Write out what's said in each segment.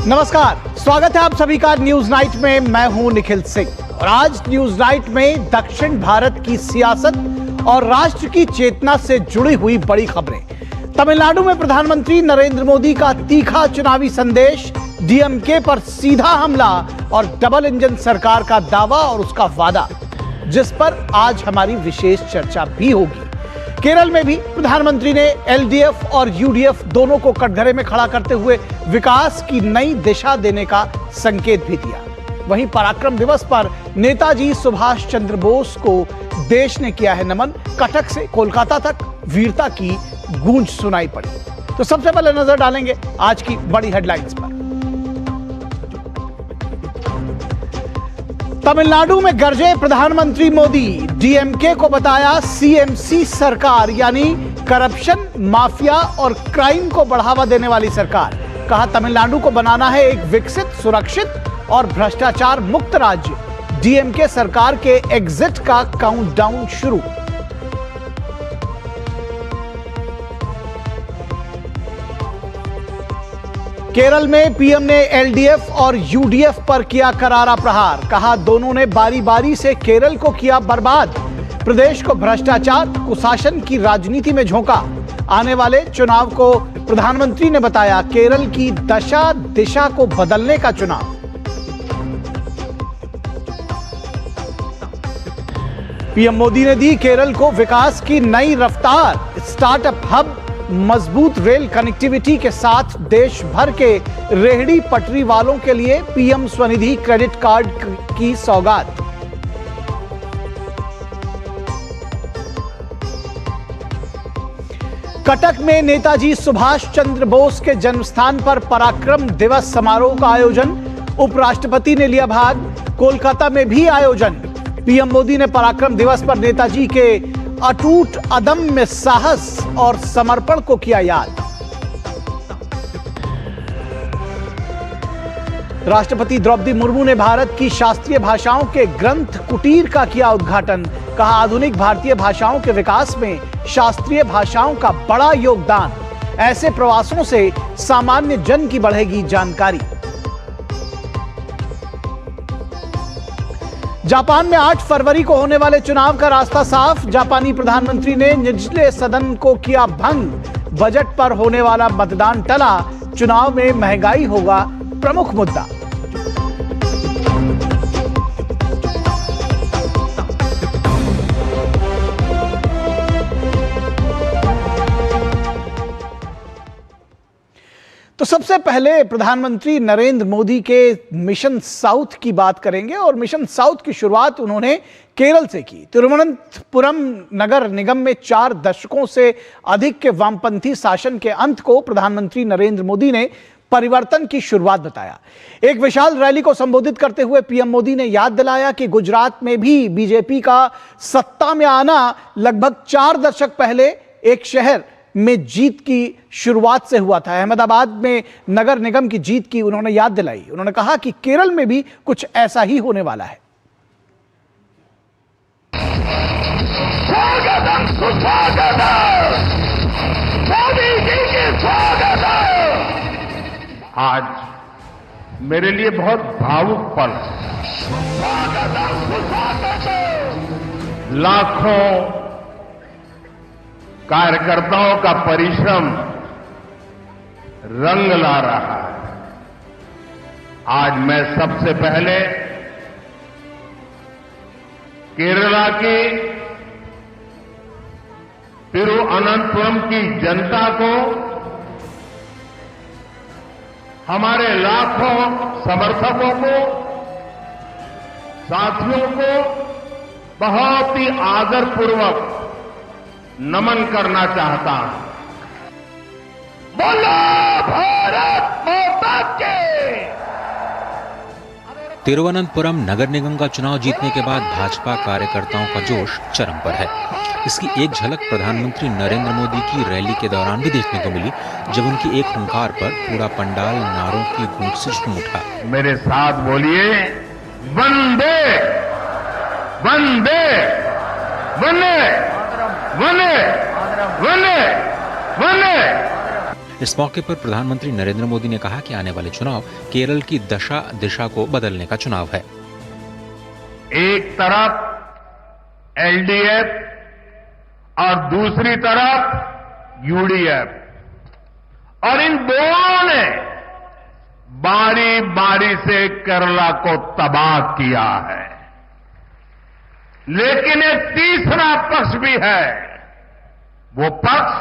नमस्कार, स्वागत है आप सभी का न्यूज नाइट में। मैं हूं निखिल सिंह और आज न्यूज नाइट में दक्षिण भारत की सियासत और राष्ट्र की चेतना से जुड़ी हुई बड़ी खबरें। तमिलनाडु में प्रधानमंत्री नरेंद्र मोदी का तीखा चुनावी संदेश, डीएमके पर सीधा हमला और डबल इंजन सरकार का दावा और उसका वादा, जिस पर आज हमारी विशेष चर्चा भी होगी। केरल में भी प्रधानमंत्री ने एलडीएफ और यूडीएफ दोनों को कटघरे में खड़ा करते हुए विकास की नई दिशा देने का संकेत भी दिया। वहीं पराक्रम दिवस पर नेताजी सुभाष चंद्र बोस को देश ने किया है नमन। कटक से कोलकाता तक वीरता की गूंज सुनाई पड़ी। तो सबसे पहले नजर डालेंगे आज की बड़ी हेडलाइंस पर। तमिलनाडु में गरजे प्रधानमंत्री मोदी, डीएमके को बताया सीएमसी सरकार, यानी करप्शन, माफिया और क्राइम को बढ़ावा देने वाली सरकार। कहा तमिलनाडु को बनाना है एक विकसित, सुरक्षित और भ्रष्टाचार मुक्त राज्य। डीएमके सरकार के एग्जिट का काउंटडाउन शुरू। केरल में पीएम ने एलडीएफ और यूडीएफ पर किया करारा प्रहार। कहा दोनों ने बारी बारी से केरल को किया बर्बाद। प्रदेश को भ्रष्टाचार, कुशासन की राजनीति में झोंका। आने वाले चुनाव को प्रधानमंत्री ने बताया केरल की दशा दिशा को बदलने का चुनाव। पीएम मोदी ने दी केरल को विकास की नई रफ्तार। स्टार्टअप हब, मजबूत रेल कनेक्टिविटी के साथ देश भर के रेहड़ी पटरी वालों के लिए पीएम स्वनिधि क्रेडिट कार्ड की सौगात। कटक में नेताजी सुभाष चंद्र बोस के जन्मस्थान पर पराक्रम दिवस समारोह का आयोजन। उपराष्ट्रपति ने लिया भाग। कोलकाता में भी आयोजन। पीएम मोदी ने पराक्रम दिवस पर नेताजी के अटूट अदम्य साहस और समर्पण को किया याद। राष्ट्रपति द्रौपदी मुर्मू ने भारत की शास्त्रीय भाषाओं के ग्रंथ कुटीर का किया उद्घाटन। कहा आधुनिक भारतीय भाषाओं के विकास में शास्त्रीय भाषाओं का बड़ा योगदान। ऐसे प्रवासों से सामान्य जन की बढ़ेगी जानकारी। जापान में 8 फरवरी को होने वाले चुनाव का रास्ता साफ। जापानी प्रधानमंत्री ने निचले सदन को किया भंग। बजट पर होने वाला मतदान टला। चुनाव में महंगाई होगा प्रमुख मुद्दा। तो सबसे पहले प्रधानमंत्री नरेंद्र मोदी के मिशन साउथ की बात करेंगे और मिशन साउथ की शुरुआत उन्होंने केरल से की। तिरुवनंतपुरम नगर निगम में 4 दशकों से अधिक के वामपंथी शासन के अंत को प्रधानमंत्री नरेंद्र मोदी ने परिवर्तन की शुरुआत बताया। एक विशाल रैली को संबोधित करते हुए पीएम मोदी ने याद दिलाया कि गुजरात में भी बीजेपी का सत्ता में आना लगभग 4 दशक पहले एक शहर में जीत की शुरुआत से हुआ था। अहमदाबाद में नगर निगम की जीत की उन्होंने याद दिलाई। उन्होंने कहा कि केरल में भी कुछ ऐसा ही होने वाला है। आज मेरे लिए बहुत भावुक पल। लाखों कार्यकर्ताओं का परिश्रम रंग ला रहा है। आज मैं सबसे पहले केरला की तिरुवनंतपुरम की जनता को, हमारे लाखों समर्थकों को, साथियों को बहुत ही आदरपूर्वक नमन करना चाहता हूं। बोलो भारत माता की। तिरुवनंतपुरम नगर निगम का चुनाव जीतने के बाद भाजपा कार्यकर्ताओं का जोश चरम पर है। इसकी एक झलक प्रधानमंत्री नरेंद्र मोदी की रैली के दौरान भी देखने को मिली, जब उनकी एक हुंकार पर पूरा पंडाल नारों की गूंज से झूम उठा। मेरे साथ बोलिए, वंदे वंदे वंदे वंदे वंदे वंदे। इस मौके पर प्रधानमंत्री नरेंद्र मोदी ने कहा कि आने वाले चुनाव केरल की दशा दिशा को बदलने का चुनाव है। एक तरफ एलडीएफ और दूसरी तरफ यूडीएफ, और इन दोनों ने बारी बारी से केरला को तबाह किया है। लेकिन एक तीसरा पक्ष भी है, वो पक्ष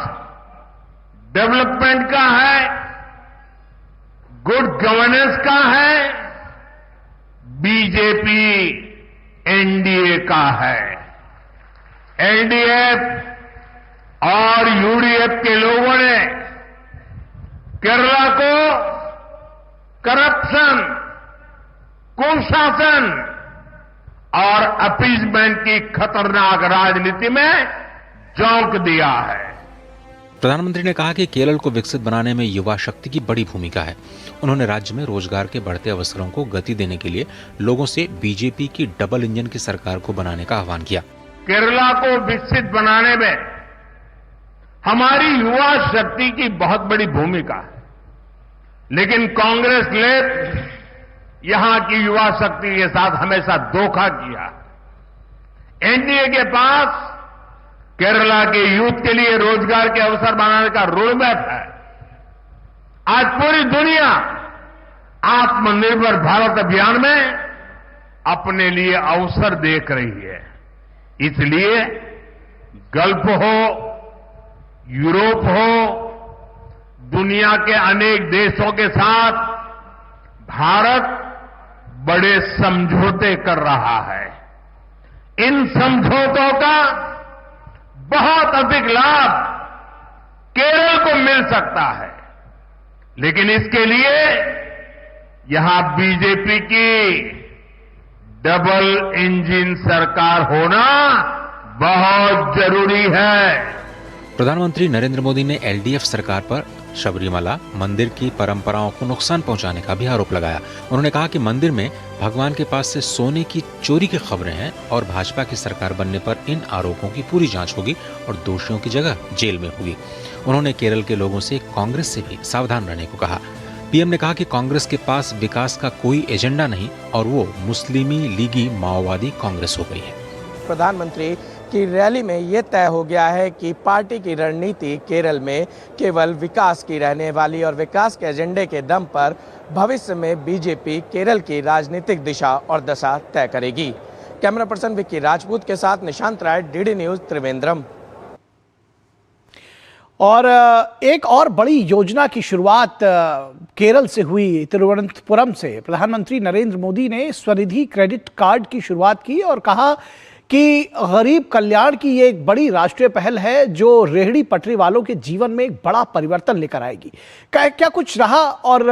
डेवलपमेंट का है, गुड गवर्नेंस का है, बीजेपी एनडीए का है। एलडीएफ और यूडीएफ के लोगों ने केरला को करप्शन, कुशासन और अपीजमेंट की खतरनाक राजनीति में झोंक दिया है। प्रधानमंत्री ने कहा कि केरल को विकसित बनाने में युवा शक्ति की बड़ी भूमिका है। उन्होंने राज्य में रोजगार के बढ़ते अवसरों को गति देने के लिए लोगों से बीजेपी की डबल इंजन की सरकार को बनाने का आह्वान किया। केरला को विकसित बनाने में हमारी युवा शक्ति की बहुत बड़ी भूमिका है, लेकिन कांग्रेस ने यहां की युवा शक्ति के साथ हमेशा धोखा किया। एनडीए के पास केरला के यूथ के लिए रोजगार के अवसर बनाने का रोडमैप है। आज पूरी दुनिया आत्मनिर्भर भारत अभियान में अपने लिए अवसर देख रही है। इसलिए गल्फ हो, यूरोप हो, दुनिया के अनेक देशों के साथ भारत बड़े समझौते कर रहा है। इन समझौतों का बहुत अधिक लाभ केरल को मिल सकता है, लेकिन इसके लिए यहां बीजेपी की डबल इंजन सरकार होना बहुत जरूरी है। प्रधानमंत्री नरेंद्र मोदी ने एलडीएफ सरकार पर शबरीमला मंदिर की परंपराओं को नुकसान पहुंचाने का भी आरोप लगाया। उन्होंने कहा कि मंदिर में भगवान के पास से सोने की चोरी की खबरें हैं और भाजपा की सरकार बनने पर इन आरोपों की पूरी जांच होगी और दोषियों की जगह जेल में होगी। उन्होंने केरल के लोगों से कांग्रेस से भी सावधान रहने को कहा। पीएम ने कहा कि कांग्रेस के पास विकास का कोई एजेंडा नहीं और वो मुस्लिमी लीगी माओवादी कांग्रेस हो गई है। प्रधानमंत्री की रैली में ये तय हो गया है कि पार्टी की रणनीति केरल में केवल विकास की रहने वाली और विकास के एजेंडे के दम पर भविष्य में बीजेपी केरल की राजनीतिक दिशा और दशा तय करेगी। कैमरा पर्सन विक्की राजपूत के साथ निशांत राय, डीडी न्यूज, त्रिवेंद्रम। और एक और बड़ी योजना की शुरुआत केरल से हुई। तिरुवनंतपुरम से प्रधानमंत्री नरेंद्र मोदी ने स्वनिधि क्रेडिट कार्ड की शुरुआत की और कहा कि गरीब कल्याण की ये एक बड़ी राष्ट्रीय पहल है जो रेहड़ी पटरी वालों के जीवन में एक बड़ा परिवर्तन लेकर आएगी। क्या कुछ रहा और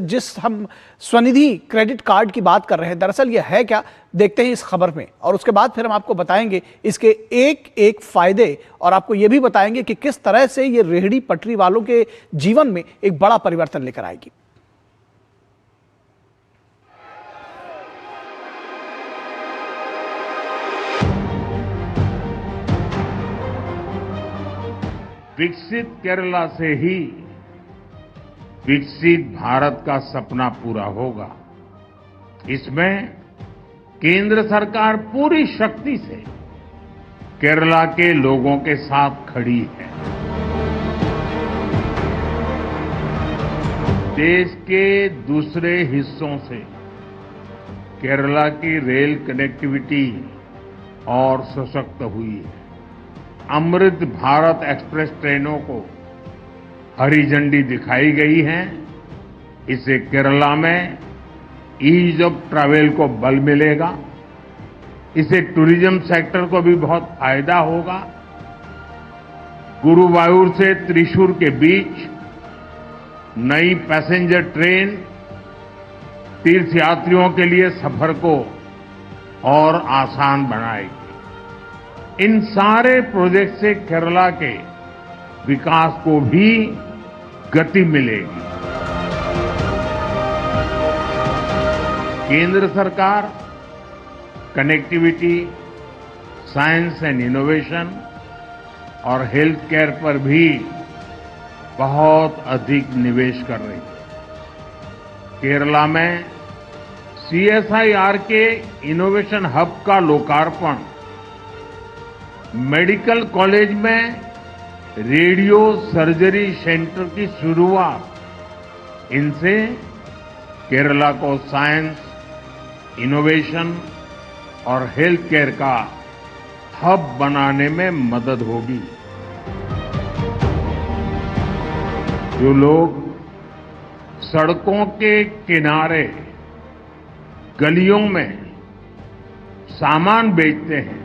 जिस हम स्वनिधि क्रेडिट कार्ड की बात कर रहे हैं, दरअसल ये है क्या, देखते हैं इस खबर में और उसके बाद फिर हम आपको बताएंगे इसके एक एक फायदे और आपको ये भी बताएंगे कि किस तरह से ये रेहड़ी पटरी वालों के जीवन में एक बड़ा परिवर्तन लेकर आएगी। विकसित केरला से ही विकसित भारत का सपना पूरा होगा। इसमें केंद्र सरकार पूरी शक्ति से केरला के लोगों के साथ खड़ी है। देश के दूसरे हिस्सों से केरला की रेल कनेक्टिविटी और सशक्त हुई है। अमृत भारत एक्सप्रेस ट्रेनों को हरी झंडी दिखाई गई है। इससे केरला में ईज ऑफ ट्रैवल को बल मिलेगा। इससे टूरिज्म सेक्टर को भी बहुत फायदा होगा। गुरुवायूर से त्रिशूर के बीच नई पैसेंजर ट्रेन तीर्थयात्रियों के लिए सफर को और आसान बनाएगी। इन सारे प्रोजेक्ट से केरला के विकास को भी गति मिलेगी। केंद्र सरकार कनेक्टिविटी, साइंस एंड इनोवेशन और हेल्थ केयर पर भी बहुत अधिक निवेश कर रही है। केरला में CSIR के इनोवेशन हब का लोकार्पण, मेडिकल कॉलेज में रेडियो सर्जरी सेंटर की शुरुआत, इनसे केरला को साइंस, इनोवेशन और हेल्थ केयर का हब बनाने में मदद होगी। जो लोग सड़कों के किनारे, गलियों में सामान बेचते हैं,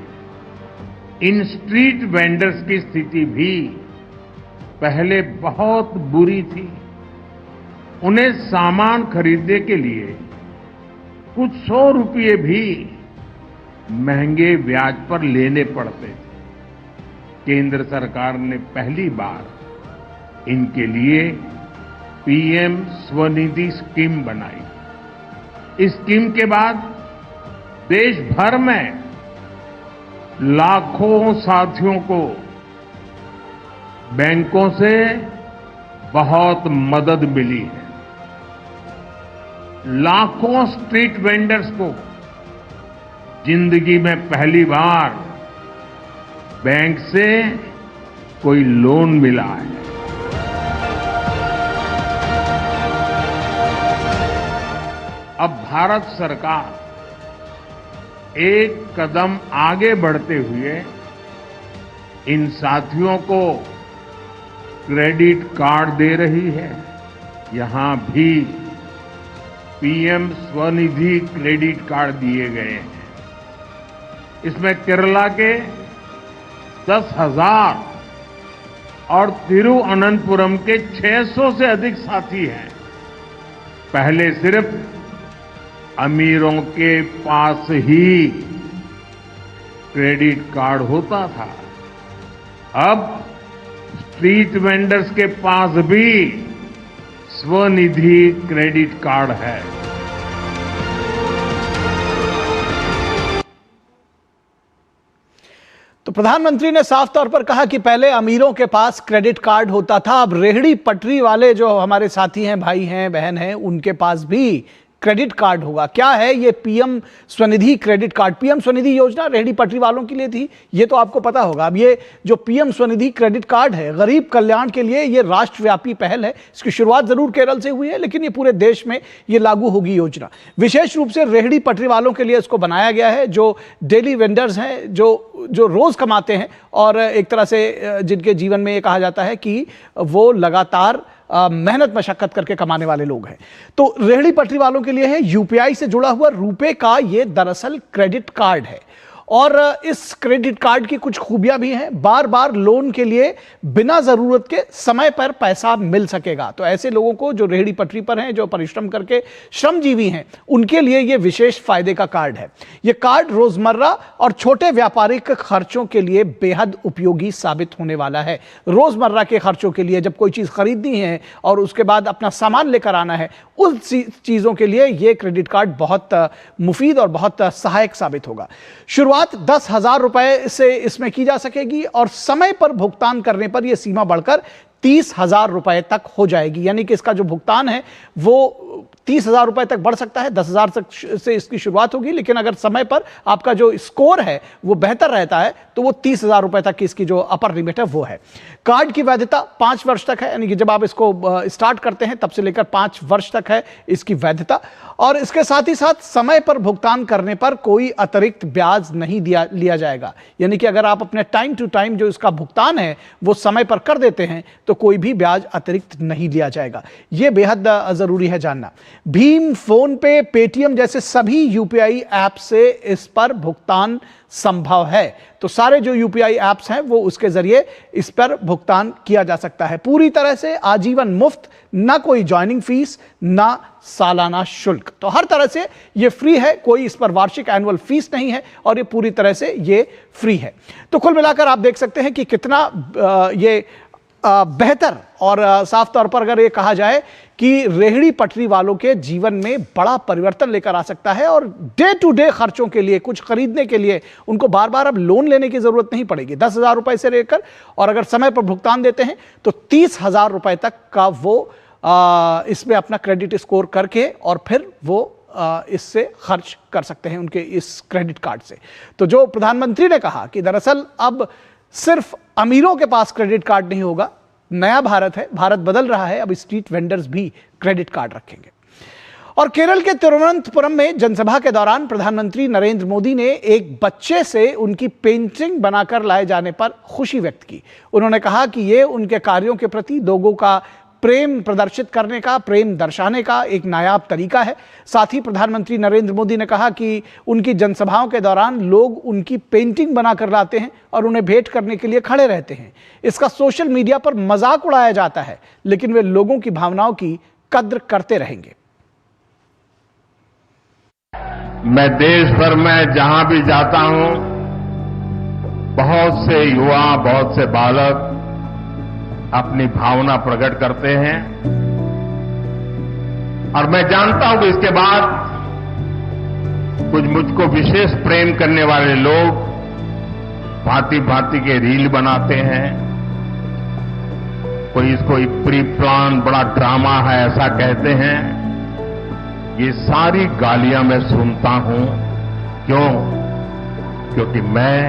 इन स्ट्रीट वेंडर्स की स्थिति भी पहले बहुत बुरी थी। उन्हें सामान खरीदने के लिए कुछ 100 रुपये भी महंगे ब्याज पर लेने पड़ते थे। केंद्र सरकार ने पहली बार इनके लिए PM स्वनिधि स्कीम बनाई। इस स्कीम के बाद देश भर में लाखों साथियों को बैंकों से बहुत मदद मिली है। लाखों स्ट्रीट वेंडर्स को जिंदगी में पहली बार बैंक से कोई लोन मिला है। अब भारत सरकार एक कदम आगे बढ़ते हुए इन साथियों को क्रेडिट कार्ड दे रही है। यहां भी PM स्वनिधि क्रेडिट कार्ड दिए गए हैं। इसमें केरला के 10,000 और तिरुवनंतपुरम के 600 से अधिक साथी हैं। पहले सिर्फ अमीरों के पास ही क्रेडिट कार्ड होता था, अब स्ट्रीट वेंडर्स के पास भी स्वनिधि क्रेडिट कार्ड है। तो प्रधानमंत्री ने साफ तौर पर कहा कि पहले अमीरों के पास क्रेडिट कार्ड होता था, अब रेहड़ी पटरी वाले जो हमारे साथी हैं, भाई हैं, बहन हैं, उनके पास भी क्रेडिट कार्ड होगा। क्या है ये PM Svanidhi credit card? PM Svanidhi योजना रेहड़ी पटरी वालों के लिए थी, ये तो आपको पता होगा। अब ये जो PM स्वनिधि क्रेडिट कार्ड है, गरीब कल्याण के लिए ये राष्ट्रव्यापी पहल है। इसकी शुरुआत जरूर केरल से हुई है, लेकिन ये पूरे देश में ये लागू होगी योजना। विशेष रूप से रेहड़ी पटरी वालों के लिए इसको बनाया गया है, जो डेली वेंडर्स हैं, जो रोज कमाते हैं और एक तरह से जिनके जीवन में ये कहा जाता है कि वो लगातार मेहनत मशक्कत करके कमाने वाले लोग हैं। तो रेहड़ी पटरी वालों के लिए है UPI से जुड़ा हुआ रुपए का ये दरअसल क्रेडिट कार्ड है। और इस क्रेडिट कार्ड की कुछ खूबियां भी हैं। बार बार लोन के लिए बिना जरूरत के समय पर पैसा मिल सकेगा। तो ऐसे लोगों को जो रेहड़ी पटरी पर हैं, जो परिश्रम करके श्रमजीवी हैं, उनके लिए यह विशेष फायदे का कार्ड है। यह कार्ड रोजमर्रा और छोटे व्यापारिक खर्चों के लिए बेहद उपयोगी साबित होने वाला है। रोजमर्रा के खर्चों के लिए, जब कोई चीज खरीदनी है और उसके बाद अपना सामान लेकर आना है, उन चीजों के लिए यह क्रेडिट कार्ड बहुत मुफीद और बहुत सहायक साबित होगा। शुरुआत 10,000 रुपए से इसमें की जा सकेगी और समय पर भुगतान करने पर यह सीमा बढ़कर 30,000 रुपए तक हो जाएगी। यानी कि इसका जो भुगतान है वो 30,000 रुपए तक बढ़ सकता है। 10,000 तक से इसकी शुरुआत होगी, लेकिन अगर समय पर आपका जो स्कोर है वो बेहतर रहता है तो वो 30,000 रुपए तक की इसकी जो अपर लिमिट है वो है। कार्ड की वैधता 5 वर्ष तक है, यानी कि जब आप इसको स्टार्ट करते हैं तब से लेकर 5 वर्ष तक है इसकी वैधता। और इसके साथ ही साथ समय पर भुगतान करने पर कोई अतिरिक्त ब्याज नहीं लिया जाएगा। यानी कि अगर आप अपने टाइम टू टाइम जो इसका भुगतान है वो समय पर कर देते हैं तो कोई भी ब्याज अतिरिक्त नहीं लिया जाएगा। यह बेहद जरूरी है जानना। भीम, फोन पे, पेटीएम जैसे सभी UPI ऐप से इस पर भुगतान संभव है। तो सारे जो UPI ऐप्स हैं वो उसके जरिए इस पर भुगतान किया जा सकता है। पूरी तरह से आजीवन मुफ्त, ना कोई ज्वाइनिंग फीस, ना सालाना शुल्क। तो हर तरह से ये फ्री है, कोई इस पर वार्षिक एनुअल फीस नहीं है और ये पूरी तरह से ये फ्री है। तो कुल मिलाकर आप देख सकते हैं कि कितना ये बेहतर और साफ तौर पर अगर ये कहा जाए कि रेहड़ी पटरी वालों के जीवन में बड़ा परिवर्तन लेकर आ सकता है और डे टू डे खर्चों के लिए, कुछ खरीदने के लिए उनको बार बार अब लोन लेने की जरूरत नहीं पड़ेगी। 10,000 रुपए से लेकर, और अगर समय पर भुगतान देते हैं तो 30,000 रुपए तक का वो इसमें अपना क्रेडिट स्कोर करके और फिर वो इससे खर्च कर सकते हैं उनके इस क्रेडिट कार्ड से। तो जो प्रधानमंत्री ने कहा कि दरअसल अब सिर्फ अमीरों के पास क्रेडिट कार्ड नहीं होगा, नया भारत है, भारत बदल रहा है, अब स्ट्रीट वेंडर्स भी क्रेडिट कार्ड रखेंगे। और केरल के तिरुवनंतपुरम में जनसभा के दौरान प्रधानमंत्री नरेंद्र मोदी ने एक बच्चे से उनकी पेंटिंग बनाकर लाए जाने पर खुशी व्यक्त की। उन्होंने कहा कि यह उनके कार्यों के प्रति लोगों का प्रेम प्रदर्शित करने का, प्रेम दर्शाने का एक नायाब तरीका है। साथ ही प्रधानमंत्री नरेंद्र मोदी ने कहा कि उनकी जनसभाओं के दौरान लोग उनकी पेंटिंग बनाकर लाते हैं और उन्हें भेंट करने के लिए खड़े रहते हैं। इसका सोशल मीडिया पर मजाक उड़ाया जाता है, लेकिन वे लोगों की भावनाओं की कद्र करते रहेंगे। मैं देश भर में जहां भी जाता हूं, बहुत से युवा, बहुत से बालक अपनी भावना प्रकट करते हैं और मैं जानता हूं कि इसके बाद कुछ मुझको विशेष प्रेम करने वाले लोग भांति भांति के रील बनाते हैं। कोई इसको प्री प्लान बड़ा ड्रामा है ऐसा कहते हैं। ये सारी गालियां मैं सुनता हूं। क्यों? क्योंकि मैं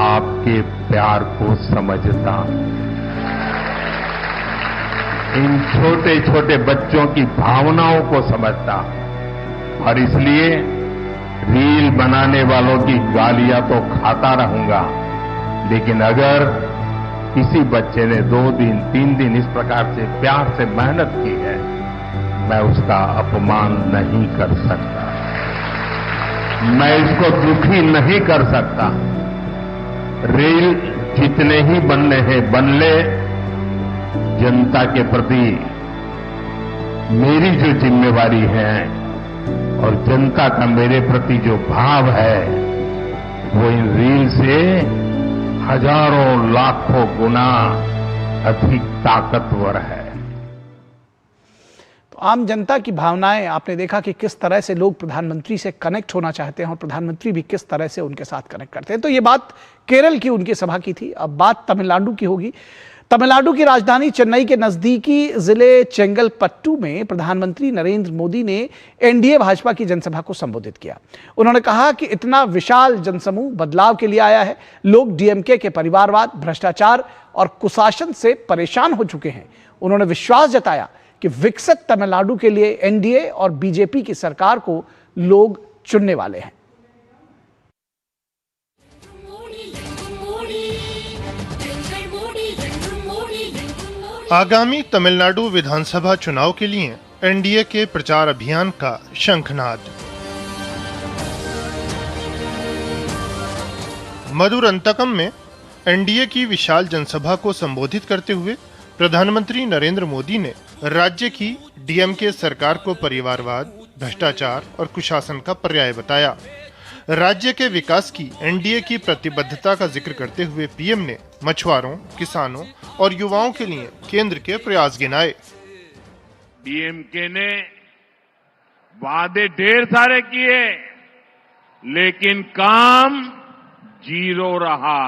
आपके प्यार को समझता हूं, इन छोटे छोटे बच्चों की भावनाओं को समझता हूं और इसलिए रील बनाने वालों की गालियां तो खाता रहूंगा, लेकिन अगर किसी बच्चे ने 2 दिन 3 दिन इस प्रकार से प्यार से मेहनत की है, मैं उसका अपमान नहीं कर सकता, मैं इसको दुखी नहीं कर सकता। रील जितने ही बनने हैं बन ले, जनता के प्रति मेरी जो जिम्मेवारी है और जनता का मेरे प्रति जो भाव है, वो इन रील से हजारों लाखों गुना अधिक ताकतवर है। आम जनता की भावनाएं आपने देखा कि किस तरह से लोग प्रधानमंत्री से कनेक्ट होना चाहते हैं और प्रधानमंत्री भी किस तरह से उनके साथ कनेक्ट करते हैं। तो ये बात केरल की उनकी सभा की थी। अब बात तमिलनाडु की होगी। तमिलनाडु की राजधानी चेन्नई के नजदीकी जिले चेंगलपट्टू में प्रधानमंत्री नरेंद्र मोदी ने एनडीए भाजपा की जनसभा को संबोधित किया। उन्होंने कहा कि इतना विशाल जनसमूह बदलाव के लिए आया है। लोग डीएमके के परिवारवाद, भ्रष्टाचार और कुशासन से परेशान हो चुके हैं। उन्होंने विश्वास जताया कि विकसित तमिलनाडु के लिए एनडीए और बीजेपी की सरकार को लोग चुनने वाले हैं। आगामी तमिलनाडु विधानसभा चुनाव के लिए एनडीए के प्रचार अभियान का शंखनाद। मदुरंतकम में एनडीए की विशाल जनसभा को संबोधित करते हुए प्रधानमंत्री नरेंद्र मोदी ने राज्य की डीएमके सरकार को परिवारवाद, भ्रष्टाचार और कुशासन का पर्याय बताया। राज्य के विकास की एनडीए की प्रतिबद्धता का जिक्र करते हुए पीएम ने मछुआरों, किसानों और युवाओं के लिए केंद्र के प्रयास गिनाए। डीएमके ने वादे ढेर सारे किए, लेकिन काम जीरो रहा।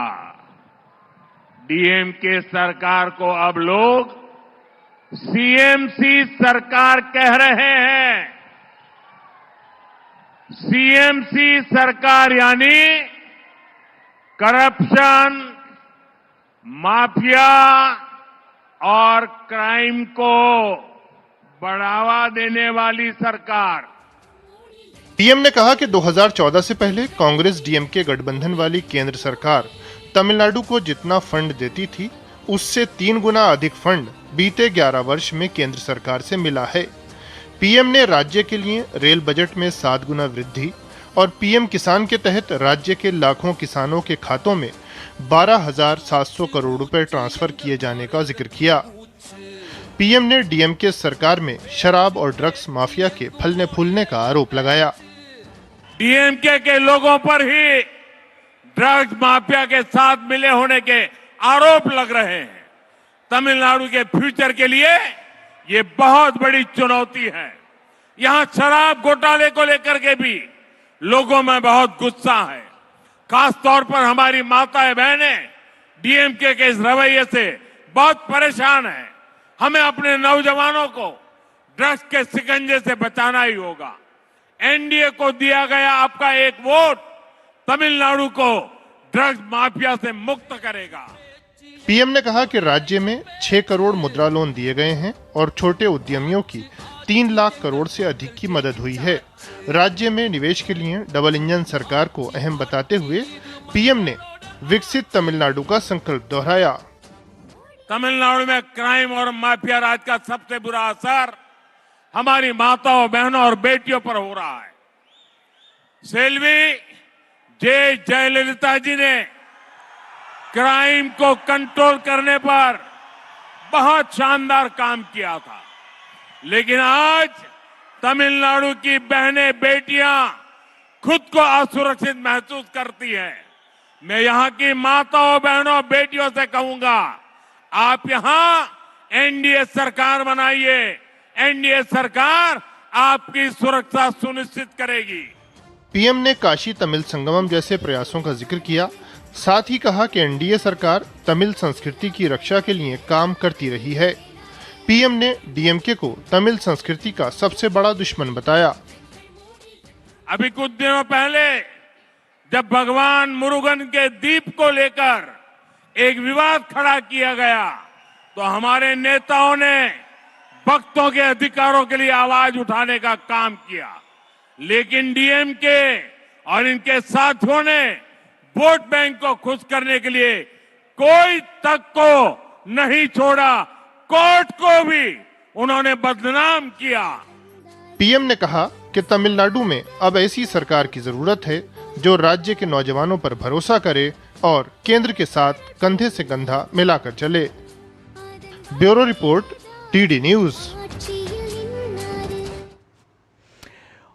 डीएमके सरकार को अब लोग सीएमसी सरकार कह रहे हैं। सीएमसी सरकार यानी करप्शन, माफिया और क्राइम को बढ़ावा देने वाली सरकार। पीएम ने कहा कि 2014 से पहले कांग्रेस डीएमके गठबंधन वाली केंद्र सरकार तमिलनाडु को जितना फंड देती थी, उससे 3 गुना अधिक फंड बीते 11 वर्ष में केंद्र सरकार से मिला है। पीएम ने राज्य के लिए रेल बजट में 7 गुना वृद्धि और पीएम किसान के तहत राज्य के लाखों किसानों के खातों में 12,700 करोड़ रुपए ट्रांसफर किए जाने का जिक्र किया। पीएम ने डीएमके सरकार में शराब और ड्रग्स माफिया के फलने फूलने का आरोप लगाया। डीएमके के लोगों पर ही ड्रग्स माफिया के साथ मिले होने के आरोप लग रहे हैं। तमिलनाडु के फ्यूचर के लिए ये बहुत बड़ी चुनौती है। यहां शराब घोटाले को लेकर के भी लोगों में बहुत गुस्सा है। खासतौर पर हमारी माताएं बहनें डीएमके के इस रवैये से बहुत परेशान हैं। हमें अपने नौजवानों को ड्रग्स के शिकंजे से बचाना ही होगा। एनडीए को दिया गया आपका एक वोट तमिलनाडु को ड्रग्स माफिया से मुक्त करेगा। पीएम ने कहा कि राज्य में 6 करोड़ मुद्रा लोन दिए गए हैं और छोटे उद्यमियों की 3 लाख करोड़ से अधिक की मदद हुई है। राज्य में निवेश के लिए डबल इंजन सरकार को अहम बताते हुए पीएम ने विकसित तमिलनाडु का संकल्प दोहराया। तमिलनाडु में क्राइम और माफिया राज का सबसे बुरा असर हमारी माताओं, बहनों और बेटियों पर हो रहा है। सेल्वी जयललिता जी ने क्राइम को कंट्रोल करने पर बहुत शानदार काम किया था, लेकिन आज तमिलनाडु की बहनें, बेटियां खुद को असुरक्षित महसूस करती हैं। मैं यहां की माताओं, बहनों, बेटियों से कहूंगा, आप यहां एनडीए सरकार बनाइए। एनडीए सरकार आपकी सुरक्षा सुनिश्चित करेगी। पीएम ने काशी तमिल संगमम जैसे प्रयासों का जिक्र किया। साथ ही कहा कि एनडीए सरकार तमिल संस्कृति की रक्षा के लिए काम करती रही है। पीएम ने डीएमके को तमिल संस्कृति का सबसे बड़ा दुश्मन बताया। अभी कुछ दिनों पहले जब भगवान मुरुगन के द्वीप को लेकर एक विवाद खड़ा किया गया, तो हमारे नेताओं ने भक्तों के अधिकारों के लिए आवाज उठाने का काम किया, लेकिन डीएमके और इनके साथियों ने वोट बैंक को खुश करने के लिए कोई तक को नहीं छोड़ा। कोर्ट को भी उन्होंने बदनाम किया। पीएम ने कहा कि तमिलनाडु में अब ऐसी सरकार की जरूरत है जो राज्य के नौजवानों पर भरोसा करे और केंद्र के साथ कंधे से कंधा मिलाकर चले। Bureau report, TD news.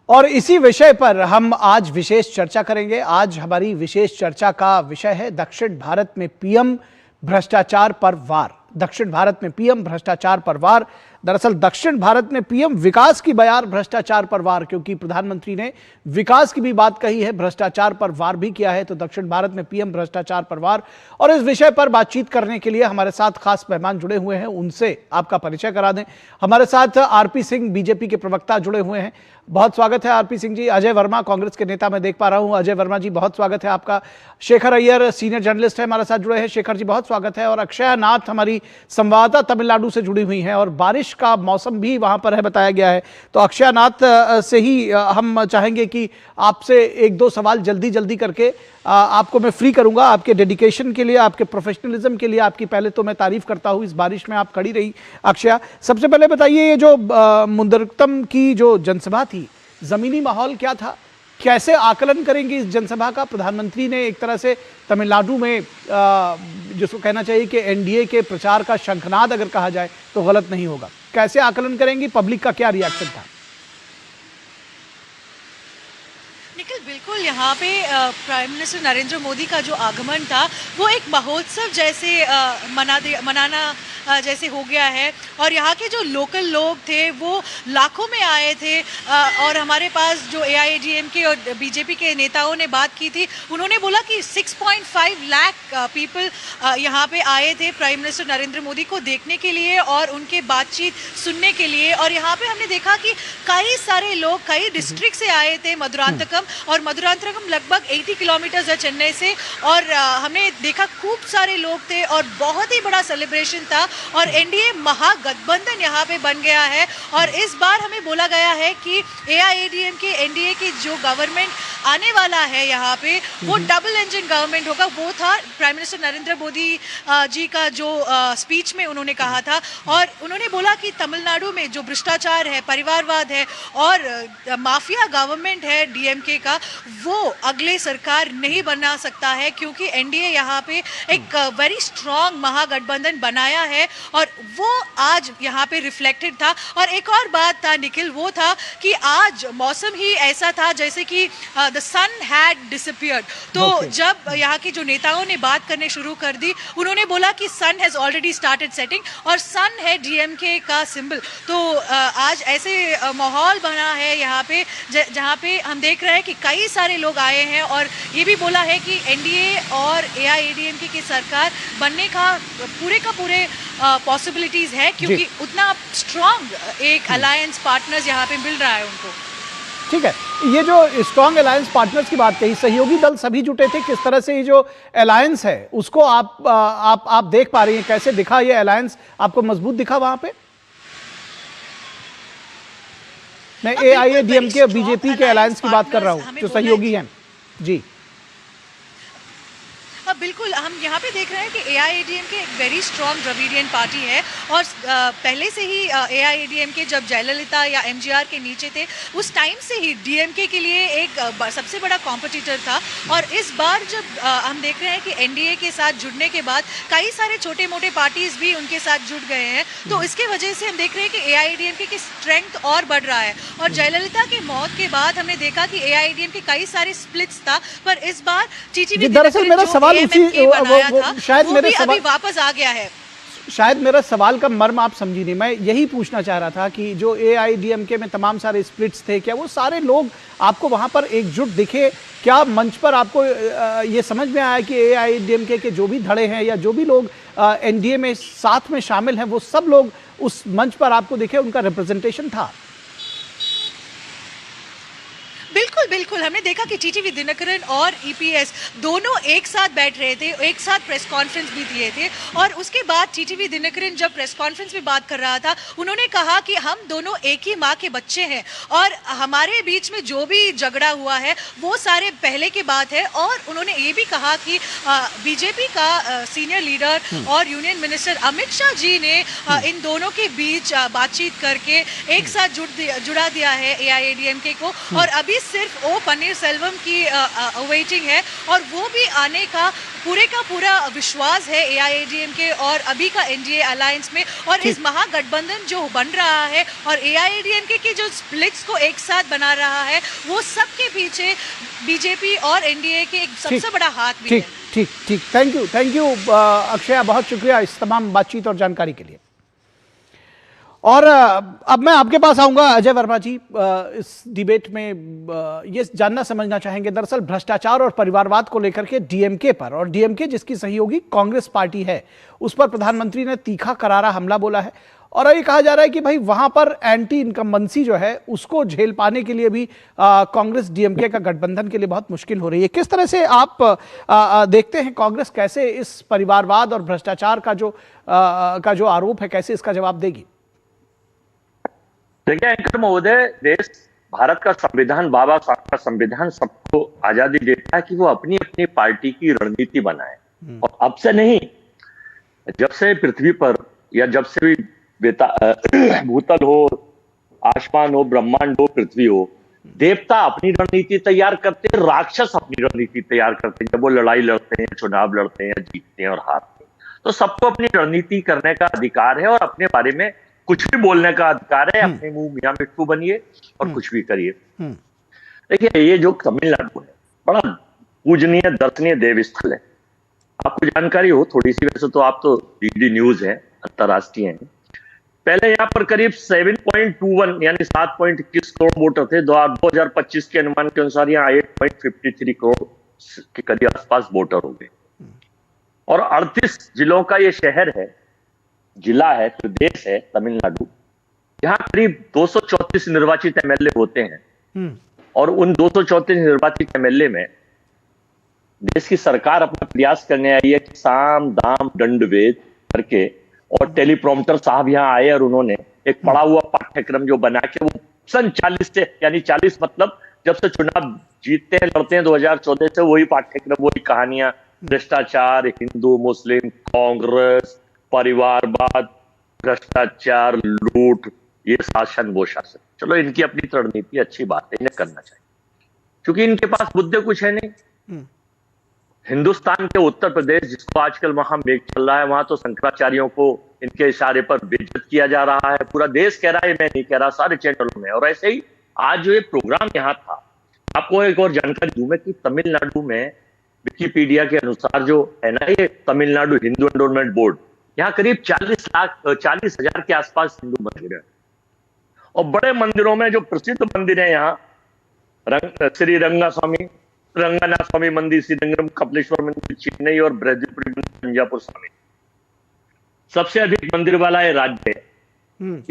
और इसी विषय पर हम आज विशेष चर्चा करेंगे। आज हमारी विशेष चर्चा का विषय है दक्षिण भारत में पीएम भ्रष्टाचार पर वार। दक्षिण भारत में पीएम भ्रष्टाचार पर वार। दरअसल दक्षिण भारत में पीएम विकास की बयार, भ्रष्टाचार पर वार, क्योंकि प्रधानमंत्री ने विकास की भी बात कही है, भ्रष्टाचार पर वार भी किया है। तो दक्षिण भारत में पीएम भ्रष्टाचार पर वार, और इस विषय पर बातचीत करने के लिए हमारे साथ खास मेहमान जुड़े हुए हैं। उनसे आपका परिचय करा दें। हमारे साथ आरपी सिंह, बीजेपी के प्रवक्ता, जुड़े हुए हैं। बहुत स्वागत है आरपी सिंह जी। अजय वर्मा, कांग्रेस के नेता मैं देख पा रहा हूं। अजय वर्मा जी, बहुत स्वागत है आपका। शेखर अय्यर, सीनियर जर्नलिस्ट है, हमारे साथ जुड़े हैं। शेखर जी, बहुत स्वागत है। और अक्षया नाथ, हमारी संवाददाता, तमिलनाडु से जुड़ी हुई हैं, और बारिश का मौसम भी वहां पर है, बताया गया है। तो अक्षया नाथ से ही हम चाहेंगे कि आपसे 1-2 सवाल जल्दी जल्दी करके आपको मैं फ्री करूंगा। आपके डेडिकेशन के लिए, आपके प्रोफेशनलिज्म के लिए आपकी पहले तो मैं तारीफ करता हूं। इस बारिश में आप खड़ी रही। अक्षया, सबसे पहले बताइए, ये जो मुंदरतम की जो जनसभा थी, जमीनी माहौल क्या था? कैसे आकलन करेंगे इस जनसभा का? प्रधानमंत्री ने एक तरह से तमिलनाडु में जिसको कहना चाहिए कि एनडीए के प्रचार का शंखनाद अगर कहा जाए तो गलत नहीं होगा। कैसे आकलन करेंगी? पब्लिक का क्या रिएक्शन था? निखिल, बिल्कुल यहाँ पे प्राइम मिनिस्टर नरेंद्र मोदी का जो आगमन था वो एक महोत्सव जैसे मनाना जैसे हो गया है। और यहाँ के जो लोकल लोग थे वो लाखों में आए थे। और हमारे पास जो AIADMK और बीजेपी के नेताओं ने बात की थी, उन्होंने बोला कि 6.5 लाख पीपल यहाँ पे आए थे प्राइम मिनिस्टर नरेंद्र मोदी को देखने के लिए और उनके बातचीत सुनने के लिए। और यहाँ पे हमने देखा कि कई सारे लोग कई डिस्ट्रिक्ट से आए थे, मधुरांतकम, और मधुरांतकम लगभग 80 किलोमीटर है चेन्नई से। और हमने देखा खूब सारे लोग थे और बहुत ही बड़ा सेलिब्रेशन था। और एनडीए महागठबंधन यहाँ पे बन गया है। और इस बार हमें बोला गया है कि AIADMK एनडीए की जो गवर्नमेंट आने वाला है यहाँ पे, वो डबल इंजन गवर्नमेंट होगा। वो था प्राइम मिनिस्टर नरेंद्र मोदी जी का जो स्पीच में उन्होंने कहा था। और उन्होंने बोला कि तमिलनाडु में जो भ्रष्टाचार है, परिवारवाद है और माफिया गवर्नमेंट है डीएमके का, वो अगले सरकार नहीं बना सकता है, क्योंकि एनडीए यहाँ पे एक वेरी स्ट्रॉन्ग महागठबंधन बनाया है। है और वो आज यहाँ पे रिफ्लेक्टेड था। और एक और बात था निखिल, वो था कि आज मौसम ही ऐसा था जैसे कि द सन हैड डिसअपीयर्ड। तो जब यहाँ के जो नेताओं ने बात करने शुरू कर दी, उन्होंने बोला कि सन हैज ऑलरेडी स्टार्टेड सेटिंग और सन है डीएमके का सिंबल। तो आज ऐसे माहौल बना है यहाँ पे जहाँ पे हम देख रहे हैं कि कई सारे लोग आए हैं और ये भी बोला है कि एनडीए और एआईएडीएमके की सरकार बनने का पूरे पॉसिबिलिटीज है, क्योंकि उतना स्ट्रांग एक अलायंस पार्टनर्स यहाँ पे मिल रहा है उनको। ठीक है, ये जो स्ट्रॉन्ग अलायंस पार्टनर्स की बात कही, सहयोगी दल सभी जुटे थे, किस तरह से ये जो अलायंस है उसको आप देख पा रही हैं, कैसे दिखा ये अलायंस, आपको मजबूत दिखा वहां पे? मैं एआईएडीएमके और बीजेपी के अलायंस की बात कर रहा हूं जो सहयोगी हैं जी। बिल्कुल, हम यहाँ पे देख रहे हैं कि एआईएडीएमके एक वेरी स्ट्रॉन्ग द्रविडियन पार्टी है और पहले से ही एआईएडीएमके जब जयललिता या एमजीआर के नीचे थे उस टाइम से ही डीएमके के लिए एक सबसे बड़ा कॉम्पिटिटर था। और इस बार जब हम देख रहे हैं कि एनडीए के साथ जुड़ने के बाद कई सारे छोटे मोटे पार्टीज भी उनके साथ जुड़ गए हैं, तो इसके वजह से हम देख रहे हैं कि एआईएडीएमके की स्ट्रेंथ और बढ़ रहा है। और जयललिता की मौत के बाद हमने देखा कि एआईएडीएमके कई सारे स्प्लिट्स था, पर इस बार टीटीवी दरअसल मेरा सवाल शायद मेरे अभी वापस आ गया है। शायद मेरा सवाल का मर्म आप समझी नहीं, मैं यही पूछना चाह रहा था कि जो एआईडीएमके में तमाम सारे स्प्लिट्स थे, क्या वो सारे लोग आपको वहां पर एकजुट दिखे? क्या मंच पर आपको ये समझ में आया कि एआईडीएमके के जो भी धड़े हैं या जो भी लोग एनडीए में साथ में शामिल हैं वो सब लोग उस मंच पर आपको दिखे, उनका रिप्रेजेंटेशन था? बिल्कुल, हमने देखा कि टीटीवी दिनकरन और ईपीएस दोनों एक साथ बैठ रहे थे, एक साथ प्रेस कॉन्फ्रेंस भी दिए थे। और उसके बाद टीटीवी दिनकरन जब प्रेस कॉन्फ्रेंस में बात कर रहा था, उन्होंने कहा कि हम दोनों एक ही माँ के बच्चे हैं और हमारे बीच में जो भी झगड़ा हुआ है वो सारे पहले की बात है। और उन्होंने ये भी कहा कि बीजेपी का सीनियर लीडर और यूनियन मिनिस्टर अमित शाह जी ने इन दोनों के बीच बातचीत करके एक साथ जुड़ा दिया है एआईएडीएमके को। और अभी सिर्फ ओ पनीरसेल्वम की अवेटिंग है और वो भी आने का पूरा विश्वास है एआईएडीएमके और अभी का एनडीए अलायंस में। और इस महागठबंधन जो बन रहा है और एआईएडीएमके की जो स्प्लिट्स को एक साथ बना रहा है, वो सबके पीछे बीजेपी और एनडीए के एक सबसे बड़ा हाथ भी है। ठीक, थैंक यू अक्षया, बहुत शुक्रिया इस तमाम बातचीत और जानकारी के लिए। और अब मैं आपके पास आऊंगा अजय वर्मा जी, इस डिबेट में ये जानना समझना चाहेंगे दरअसल भ्रष्टाचार और परिवारवाद को लेकर के डीएमके पर, और डीएमके जिसकी सहयोगी कांग्रेस पार्टी है उस पर प्रधानमंत्री ने तीखा करारा हमला बोला है। और ये कहा जा रहा है कि भाई वहां पर एंटी इनकम्बेंसी जो है उसको झेल पाने के लिए भी कांग्रेस डीएमके का गठबंधन के लिए बहुत मुश्किल हो रही है। किस तरह से आप देखते हैं कांग्रेस कैसे इस परिवारवाद और भ्रष्टाचार का जो आरोप है, कैसे इसका जवाब देगी? देखिए एंकर महोदय, देश भारत का संविधान, बाबा साहब का संविधान सबको आजादी देता है कि वो अपनी अपनी पार्टी की रणनीति बनाए। और अब से नहीं, जब से पृथ्वी पर या जब से भी भूतल हो, आसमान हो, ब्रह्मांड हो, पृथ्वी हो, देवता अपनी रणनीति तैयार करते हैं, राक्षस अपनी रणनीति तैयार करते हैं। जब वो लड़ाई लड़ते हैं, चुनाव लड़ते हैं, जीतते हैं और हारते हैं, तो सबको अपनी रणनीति करने का अधिकार है और अपने बारे में कुछ भी बोलने का अधिकार है। अपने मुंह मियां मिट्टू बनिए और कुछ भी करिए। देखिए ये जो तमिलनाडु है बड़ा पूजनीय दर्शनीय देव स्थल है। आपको जानकारी हो थोड़ी सी, वैसे तो आप तो डीडी न्यूज है, अंतरराष्ट्रीय है। पहले यहाँ पर करीब 7.21 यानी 7.21 करोड़ वोटर थे। 2025 के अनुमान के अनुसार यहाँ 8.53 करोड़ के करीब आसपास वोटर हो गए। और 38 जिलों का ये शहर है, जिला है, प्रदेश है तमिलनाडु, जहां करीब 234 निर्वाचित एमएलए होते हैं। और उन 234 निर्वाचित एमएलए में देश की सरकार अपना प्रयास करने आई है कि साम दाम दंड भेद करके, और टेलीप्रॉम्प्टर साहब यहाँ आए और उन्होंने एक पढ़ा हुआ पाठ्यक्रम जो बना के, वो सन 40 से, यानी 40 मतलब जब से चुनाव जीतते हैं लड़ते हैं 2014 से, वही पाठ्यक्रम, वही कहानियां, भ्रष्टाचार, हिंदू मुस्लिम, कांग्रेस, परिवारवाद, भ्रष्टाचार, लूट, ये शासन वो शासन। चलो इनकी अपनी रणनीति अच्छी बात है, इन्हें करना चाहिए, क्योंकि इनके पास मुद्दे कुछ है नहीं। हिंदुस्तान के उत्तर प्रदेश, जिसको आजकल वहां मेघ चल रहा है, वहां तो शंकराचार्यों को इनके इशारे पर बेइज्जत किया जा रहा है। पूरा देश कह रहा है, मैं नहीं कह रहा, सारे चैनलों में। और ऐसे ही आज जो ये प्रोग्राम यहाँ था, आपको एक और जानकारी दूं मैं कि तमिलनाडु में विकिपीडिया के अनुसार जो है ना, ये तमिलनाडु हिंदू एंडोमेंट बोर्ड, यहाँ करीब 40,000 के आसपास हिंदू मंदिर है। और बड़े मंदिरों में जो प्रसिद्ध मंदिर है यहाँ, श्री रंगनाथ स्वामी मंदिर, श्रीरंगम कपिलेश्वर मंदिर चेन्नई और बृहदीपुरी मंदिर तंजापुर शामिल। सबसे अधिक मंदिर वाला ये राज्य है।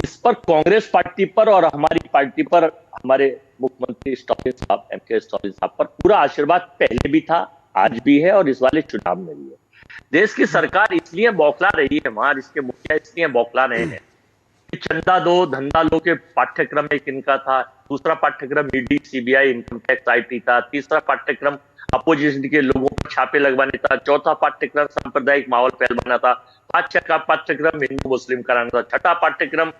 इस पर कांग्रेस पार्टी पर और हमारी पार्टी पर, हमारे मुख्यमंत्री स्टालिन साहब, एमके स्टालिन साहब पर पूरा आशीर्वाद पहले भी था, आज भी है और इस वाले चुनाव में भी है। देश की सरकार इसलिए बौखला रही है, वहां इसके मुखिया इसलिए बौखला रहे हैं कि चंदा दो धंधा लो के पाठ्यक्रम एक इनका था, दूसरा पाठ्यक्रम ED CBI income tax IT था, तीसरा पाठ्यक्रम अपोजिशन के लोगों पर छापे लगवाने था, चौथा पाठ्यक्रम सांप्रदायिक माहौल फैलाना था, पांचवा पाठ्यक्रम हिंदू मुस्लिम कराना था, छठा पाठ्यक्रम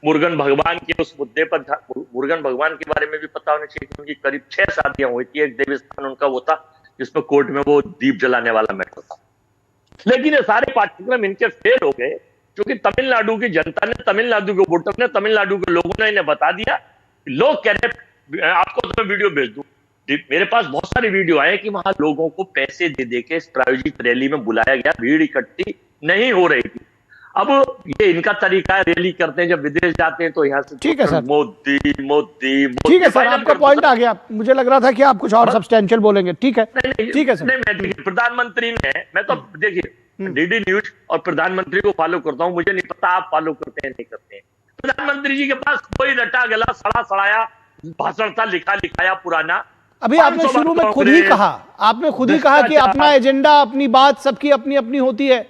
मुरुगन भगवान के उस मुद्दे पर था। मुरुगन भगवान के बारे में भी पता होना चाहिए कि उनकी करीब 6 शादियां हुई थी। एक देवस्थान उनका वो था जिसमें कोर्ट में वो दीप जलाने वाला मैटर था। लेकिन ये सारे पाठ्यक्रम इनके फेल हो गए, क्योंकि तमिलनाडु की जनता ने, तमिलनाडु के वोटर ने, तमिलनाडु के लोगों ने इन्हें बता दिया। लोग कह रहे, आपको तो मैं वीडियो भेज दूं, मेरे पास बहुत सारे वीडियो आए कि वहां लोगों को पैसे दे दे के इस प्रायोजित रैली में बुलाया गया, भीड़ इकट्ठी नहीं हो रही थी। अब ये इनका तरीका है, रैली करते हैं, जब विदेश जाते हैं तो यहाँ से ठीक है सर, मोदी मोदी मोदी। ठीक है सर, आपका पॉइंट आ गया। मुझे लग रहा था कि आप कुछ और सब्सटेंशियल बोलेंगे। ठीक है, ठीक है सर। नहीं, प्रधानमंत्री ने, मैं तो देखिए डीडी न्यूज और प्रधानमंत्री को फॉलो करता हूं, मुझे नहीं पता आप फॉलो करते हैं नहीं करते हैं। प्रधानमंत्री जी के पास कोई रटा गला सड़ा सड़ाया भाषण था, लिखा लिखाया पुराना। अभी आपने शुरू में खुद ही कहा, आपने खुद ही कहा कि अपना एजेंडा, अपनी बात सबकी अपनी अपनी होती है।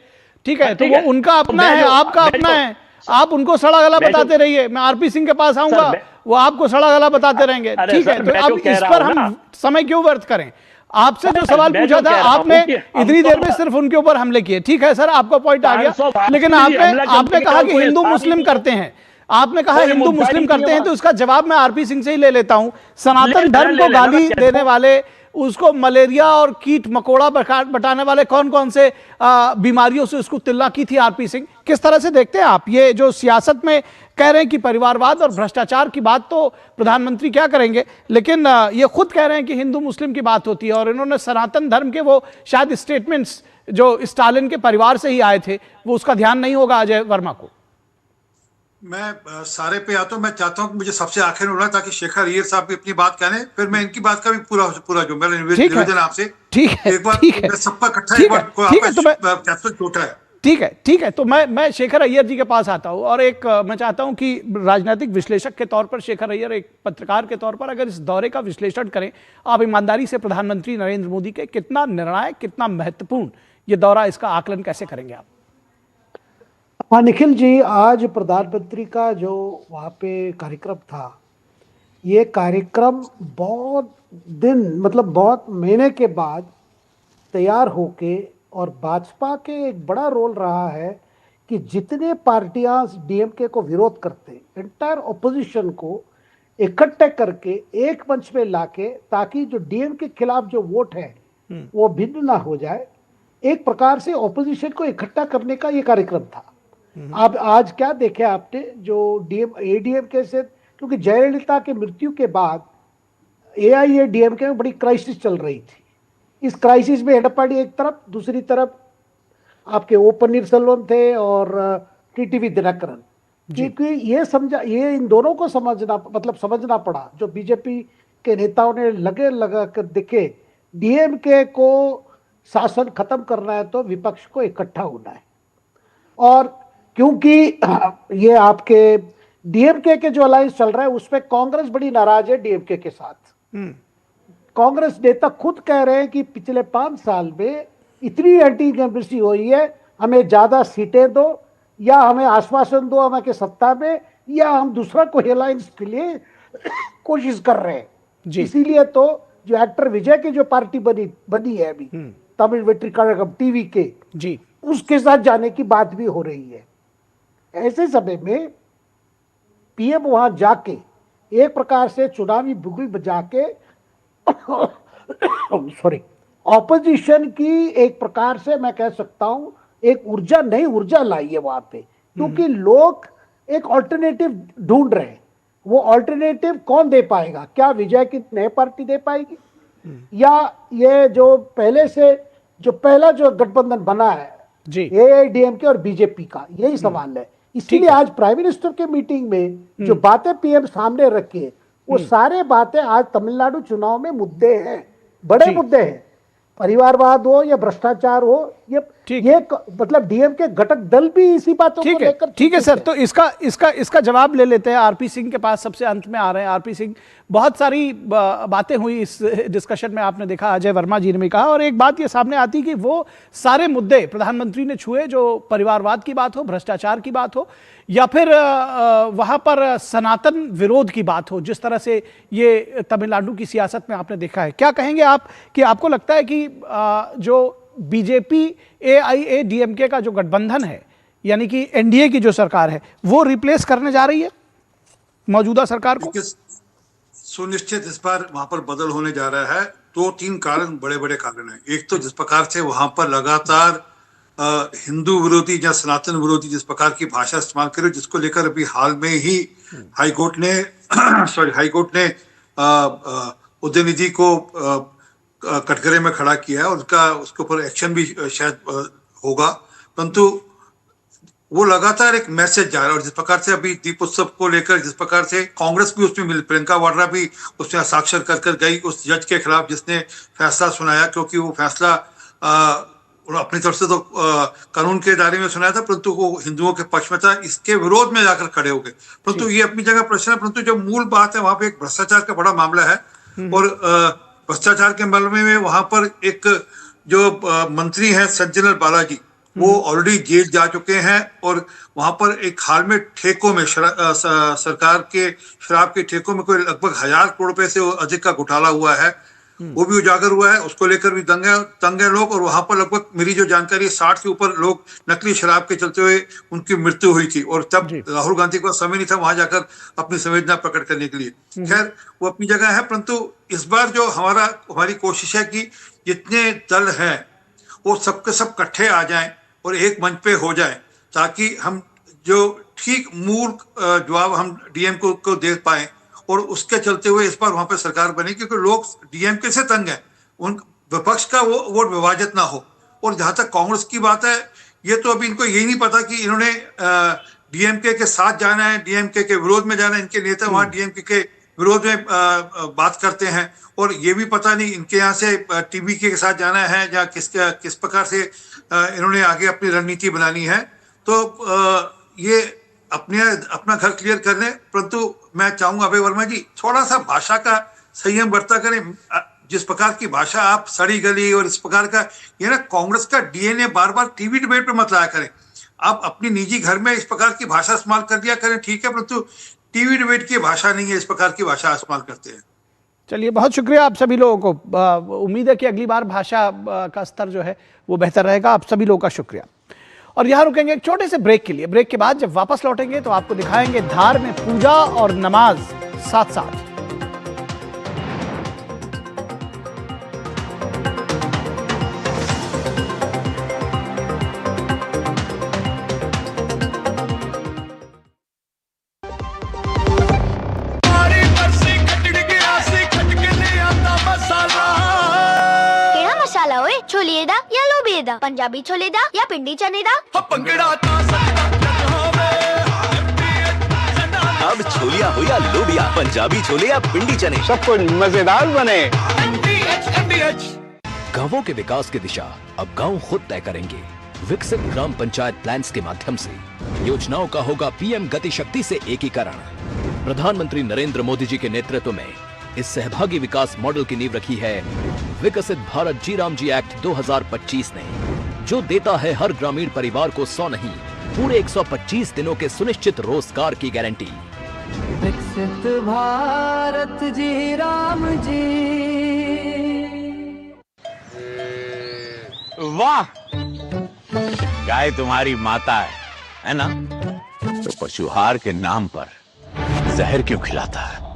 ठीक है, तो वो उनका अपना है, आपका अपना है। आप उनको सड़ा गला बताते रहिए, मैं आरपी सिंह के पास आऊंगा, वो आपको सड़ा गला बताते रहेंगे। ठीक है, तो अब इस पर हम समय क्यों व्यर्थ करें? आपसे जो सवाल पूछा था आपने, इतनी देर में सिर्फ उनके ऊपर हमले किए। ठीक है सर, आपका पॉइंट आ गया। लेकिन आपने कहा कि हिंदू मुस्लिम करते हैं, आपने कहा हिंदू मुस्लिम करते हैं, तो इसका जवाब मैं आरपी सिंह से ही ले लेता हूं। सनातन धर्म को गाली देने वाले, उसको मलेरिया और कीट मकोड़ा बटाने वाले कौन कौन से बीमारियों से उसको तुलना की थी आरपी सिंह? किस तरह से देखते हैं आप ये जो सियासत में कह रहे हैं कि परिवारवाद और भ्रष्टाचार की बात तो प्रधानमंत्री क्या करेंगे, लेकिन ये खुद कह रहे हैं कि हिंदू मुस्लिम की बात होती है, और इन्होंने सनातन धर्म के वो शायद स्टेटमेंट्स जो स्टालिन के परिवार से ही आए थे, वो उसका ध्यान नहीं होगा अजय वर्मा को। मैं सारे पे आता हूँ। मैं चाहता हूँ कि मुझे सबसे आखिर में होना, ताकि शेखर अय्यर साहब भी अपनी बात कहें, फिर मैं इनकी बात का भी पूरा जो मेरा निवेदन आपसे, ठीक है, एक बार ठीक है, सबका इकट्ठा ठीक है, कैप्टन छोटा है। ठीक है, तो मैं शेखर अय्यर जी के पास आता हूं, और एक मैं चाहता हूं कि राजनीतिक विश्लेषक के तौर पर शेखर अय्यर, एक पत्रकार के तौर पर, अगर इस दौरे का विश्लेषण करें आप ईमानदारी से, प्रधानमंत्री नरेंद्र मोदी के कितना निर्णायक, कितना महत्वपूर्ण ये दौरा, इसका आकलन कैसे करेंगे आप? हाँ निखिल जी, आज प्रधानमंत्री का जो वहाँ पे कार्यक्रम था, ये कार्यक्रम बहुत दिन, मतलब बहुत महीने के बाद तैयार होके, और भाजपा के एक बड़ा रोल रहा है कि जितने पार्टियां डीएमके को विरोध करते, एंटायर ऑपोजिशन को इकट्ठे करके एक मंच पे लाके, ताकि जो डीएमके के खिलाफ जो वोट है वो भिन्न ना हो जाए, एक प्रकार से ऑपोजिशन को इकट्ठा करने का ये कार्यक्रम था। आप आज क्या देखे आपने, जो एडीएमके से, क्योंकि जयललिता के मृत्यु के बाद एआईएडीएमके में बड़ी क्राइसिस चल रही थी। इस क्राइसिस में एडप्पाडी एक तरफ, दूसरी तरफ आपके ओ पन्नीरसेल्वम थे और टीटीवी दिनकरन। क्योंकि ये इन दोनों को समझना पड़ा, जो बीजेपी के नेताओं ने लगा कर दिखे, डीएमके को शासन खत्म करना है तो विपक्ष को इकट्ठा होना है। और क्योंकि ये आपके डीएमके के जो अलायंस चल रहा है उसमें कांग्रेस बड़ी नाराज है डीएमके के साथ। कांग्रेस नेता खुद कह रहे हैं कि पिछले 5 साल में इतनी एंटी इनकम्बेंसी हुई है, हमें ज्यादा सीटें दो, या हमें आश्वासन दो हमें के सत्ता में, या हम दूसरा कोई अलायंस के लिए कोशिश कर रहे हैं। इसीलिए तो जो एक्टर विजय की जो पार्टी बनी है अभी, तमिल वेट्री कड़गम टीवी के जी, उसके साथ जाने की बात भी हो रही है। ऐसे समय में पीएम वहां जाके एक प्रकार से चुनावी बुगड़ी बजा के सॉरी, ऑपोजिशन की एक प्रकार से मैं कह सकता हूं एक ऊर्जा, नई ऊर्जा लाई है वहां पे, क्योंकि लोग एक ऑल्टरनेटिव ढूंढ रहे हैं। वो ऑल्टरनेटिव कौन दे पाएगा? क्या विजय की नई पार्टी दे पाएगी, या ये जो पहले से जो पहला जो गठबंधन बना है एआईडीएमके और बीजेपी का, यही सवाल है। इसीलिए आज प्राइम मिनिस्टर के मीटिंग में जो बातें पीएम सामने रखे, वो सारे बातें आज तमिलनाडु चुनाव में मुद्दे हैं, बड़े मुद्दे हैं। परिवारवाद हो या भ्रष्टाचार हो, ये मतलब डीएम के घटक दल भी इसी बातों को लेकर। ठीक है सर, तो इसका जवाब ले लेते हैं। आरपी सिंह के पास सबसे अंत में आ रहे हैं। आरपी सिंह, बहुत सारी बातें हुई इस डिस्कशन में, आपने देखा अजय वर्मा जी ने भी कहा, और एक बात ये सामने आती कि वो सारे मुद्दे प्रधानमंत्री ने छुए, जो परिवारवाद की बात हो, भ्रष्टाचार की बात हो, या फिर वहां पर सनातन विरोध की बात हो, जिस तरह से ये तमिलनाडु की सियासत में आपने देखा है। क्या कहेंगे आप कि आपको लगता है कि जो बीजेपी एआईएडीएमके का जो गठबंधन है, यानी कि एनडीए की जो सरकार है, वो रिप्लेस करने जा रही है मौजूदा सरकार को? सुनिश्चित इस बार वहां पर बदल होने जा रहा है। 2-3 कारण, बड़े बड़े कारण हैं। एक तो जिस प्रकार से वहां पर लगातार हिंदू विरोधी या सनातन विरोधी जिस प्रकार की भाषा इस्तेमाल करे, जिसको लेकर अभी हाल में ही हाईकोर्ट ने उदयनिधि को कटघरे में खड़ा किया है, और उसके ऊपर एक्शन भी शायद होगा। परंतु वो लगातार एक मैसेज जा रहा है, और जिस प्रकार से अभी दीप उत्सव को लेकर जिस प्रकार से कांग्रेस भी उसमें मिली, प्रियंका वाड्रा भी उसमें हस्ताक्षर कर गई उस जज के खिलाफ जिसने फैसला सुनाया, क्योंकि वो फैसला अपनी तरफ से तो कानून के दायरे में सुनाया था, परंतु वो हिंदुओं के पक्ष में था, इसके विरोध में जाकर खड़े हो गए। परंतु ये अपनी जगह प्रश्न है, परंतु जो मूल बात है वहां पे एक भ्रष्टाचार का बड़ा मामला है, और भ्रष्टाचार के मामले में वहां पर एक जो मंत्री हैं सज्जनर बालाजी, वो ऑलरेडी जेल जा चुके हैं, और वहां पर एक हाल में ठेकों में सरकार के शराब के ठेकों में कोई लगभग 1000 करोड़ रुपए से अधिक का घोटाला हुआ है, वो भी उजागर हुआ है। उसको लेकर भी दंगे लोग, और वहां पर लगभग मेरी जो जानकारी है 60 के ऊपर लोग नकली शराब के चलते हुए उनकी मृत्यु हुई थी, और तब राहुल गांधी को समय नहीं था वहां जाकर अपनी संवेदना प्रकट करने के लिए। खैर, वो अपनी जगह है, परंतु इस बार जो हमारी कोशिश है कि जितने दल हैं वो सबके सब इकट्ठे आ जाएं और एक मंच पे हो जाएं, ताकि हम जो ठीक मूल जवाब हम डीएम को दे पाए, और उसके चलते हुए इस बार वहां पे सरकार बनी, क्योंकि लोग डीएमके से तंग हैं, उन विपक्ष का वो वोट विभाजित ना हो। और जहां तक कांग्रेस की बात है, ये तो अभी इनको यही नहीं पता कि इन्होंने डीएमके के साथ जाना है, डीएमके के विरोध में जाना है। इनके नेता वहां डीएमके के विरोध में बात करते हैं, और ये भी पता नहीं इनके यहाँ से टीबीके के साथ जाना है या किस प्रकार से इन्होंने आगे अपनी रणनीति बनानी है। तो ये अपना घर क्लियर कर लें, परंतु मैं चाहूंगा अभय वर्मा जी थोड़ा सा भाषा का संयम बरता करें। जिस प्रकार की भाषा आप सड़ी गली और इस प्रकार का, ये ना कांग्रेस का डीएनए बार बार टीवी डिबेट पे मत लाया करें। आप अपनी निजी घर में इस प्रकार की भाषा इस्तेमाल कर दिया करें, ठीक है, परंतु टीवी डिबेट की भाषा नहीं है, इस प्रकार की भाषा इस्तेमाल करते हैं। चलिए, बहुत शुक्रिया आप सभी लोगों को। उम्मीद है कि अगली बार भाषा का स्तर जो है वो बेहतर रहेगा। आप सभी लोगों का शुक्रिया। और यहाँ रुकेंगे एक छोटे से ब्रेक के लिए। ब्रेक के बाद जब वापस लौटेंगे तो आपको दिखाएंगे धार में पूजा और नमाज साथ साथ। छोले दा या लोबे दा, पंजाबी छोले दा या पिंडी चने दा। अब छोलिया हो या लोबिया, पंजाबी छोले या पिंडी चने, सब कुछ मजेदार बने। गांवों के विकास की दिशा अब गांव खुद तय करेंगे। विकसित ग्राम पंचायत प्लान्स के माध्यम से योजनाओं का होगा पीएम गति शक्ति से एकीकरण। प्रधानमंत्री नरेंद्र मोदी जी के नेतृत्व में इस सहभागी विकास मॉडल की नींव रखी है विकसित भारत जी राम जी एक्ट 2025 ने, जो देता है हर ग्रामीण परिवार को 100 नहीं पूरे 125 दिनों के सुनिश्चित रोजगार की गारंटी। विकसित भारत जी राम जी। वाह, गाय तुम्हारी माता है ना? तो पशुहार के नाम पर जहर क्यों खिलाता है?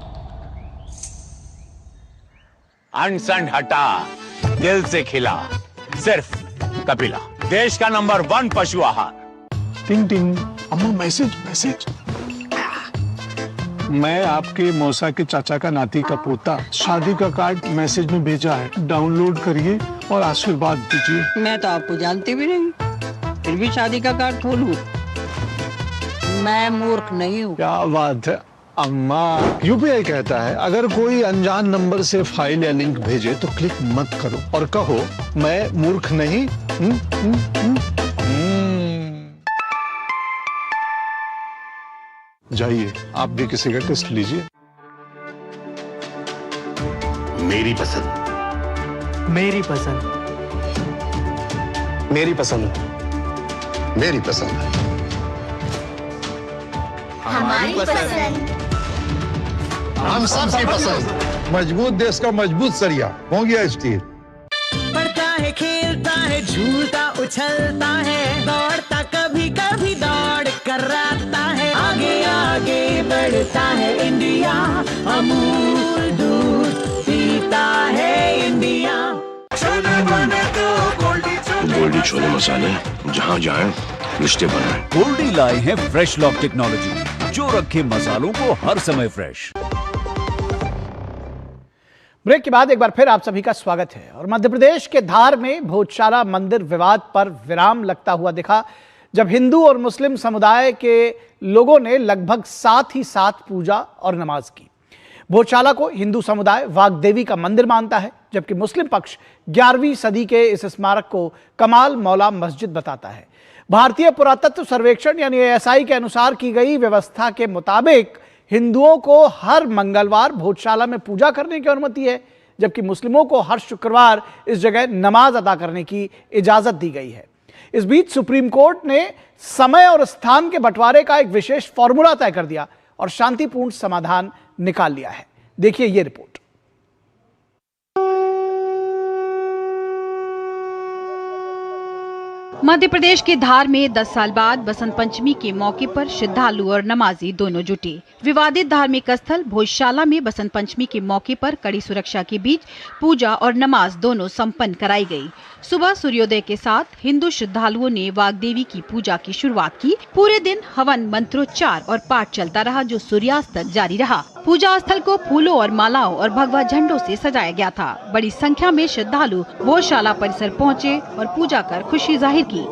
अनसंड हटा, दिल से खिला, सिर्फ कपिला, देश का नंबर 1 पशु आहार। टिंग टिंग, अम्मा मैसेज। मैं आपके मौसा के चाचा का नाती का पोता, शादी का कार्ड मैसेज में भेजा है, डाउनलोड करिए और आशीर्वाद दीजिए। मैं तो आपको जानती भी नहीं, फिर भी शादी का कार्ड खोलूं? मैं मूर्ख नहीं हूँ। क्या बात है अम्मा। यूपीआई कहता है अगर कोई अनजान नंबर से फाइल या लिंक भेजे तो क्लिक मत करो और कहो मैं मूर्ख नहीं। जाइए आप भी किसी का टेस्ट लीजिए। मेरी पसंद, मेरी पसंद, मेरी पसंद, मेरी पसंद, हमारी पसंद। हम सबकी पसंद। मजबूत देश का मजबूत सरिया हो गया स्टील। पढ़ता है, खेलता है, झूलता उछलता है, दौड़ता कभी कभी दौड़ कराता है, आगे आगे बढ़ता है इंडिया, अमूल दूध पीता है इंडिया। गोल्डी छोले मसाले जहाँ जाए रिश्ते बनाए। गोल्डी लाए हैं फ्रेश लॉक टेक्नोलॉजी, जो रखे मसालों को हर समय फ्रेश। ब्रेक के बाद एक बार फिर आप सभी का स्वागत है। और मध्य प्रदेश के धार में भोजशाला मंदिर विवाद पर विराम लगता हुआ दिखा, जब हिंदू और मुस्लिम समुदाय के लोगों ने लगभग साथ ही साथ पूजा और नमाज की। भोजशाला को हिंदू समुदाय वाग्देवी का मंदिर मानता है, जबकि मुस्लिम पक्ष 11वीं सदी के इस स्मारक को कमाल मौला मस्जिद बताता है। भारतीय पुरातत्व सर्वेक्षण यानी ASI के अनुसार की गई व्यवस्था के मुताबिक हिंदुओं को हर मंगलवार भोजशाला में पूजा करने की अनुमति है, जबकि मुस्लिमों को हर शुक्रवार इस जगह नमाज अदा करने की इजाजत दी गई है। इस बीच सुप्रीम कोर्ट ने समय और स्थान के बंटवारे का एक विशेष फॉर्मूला तय कर दिया और शांतिपूर्ण समाधान निकाल लिया है। देखिए ये रिपोर्ट। मध्य प्रदेश के धार में 10 साल बाद बसंत पंचमी के मौके पर श्रद्धालु और नमाजी दोनों जुटे। विवादित धार्मिक स्थल भोजशाला में बसंत पंचमी के मौके पर कड़ी सुरक्षा के बीच पूजा और नमाज दोनों संपन्न कराई गई। सुबह सूर्योदय के साथ हिंदू श्रद्धालुओं ने वाग्देवी की पूजा की शुरुआत की। पूरे दिन हवन, मंत्रोच्चार और पाठ चलता रहा, जो सूर्यास्त तक जारी रहा। पूजा स्थल को फूलों और मालाओं और भगवा झंडों से सजाया गया था। बड़ी संख्या में श्रद्धालु भोजशाला परिसर पहुंचे और पूजा कर खुशी जाहिर की।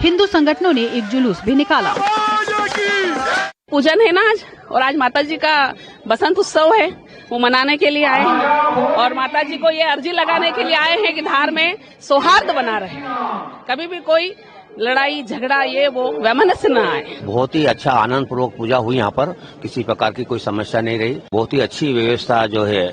हिंदू संगठनों ने एक जुलूस भी निकाला। पूजन है ना आज, और आज माता जी का बसंत उत्सव है, वो मनाने के लिए आए हैं और माता जी को ये अर्जी लगाने के लिए आए हैं कि धार में सौहार्द बना रहे, कभी भी कोई लड़ाई झगड़ा ये वो वैमनस्य न आए। बहुत ही अच्छा आनंद पूर्वक पूजा हुई यहाँ पर, किसी प्रकार की कोई समस्या नहीं रही। बहुत ही अच्छी व्यवस्था जो है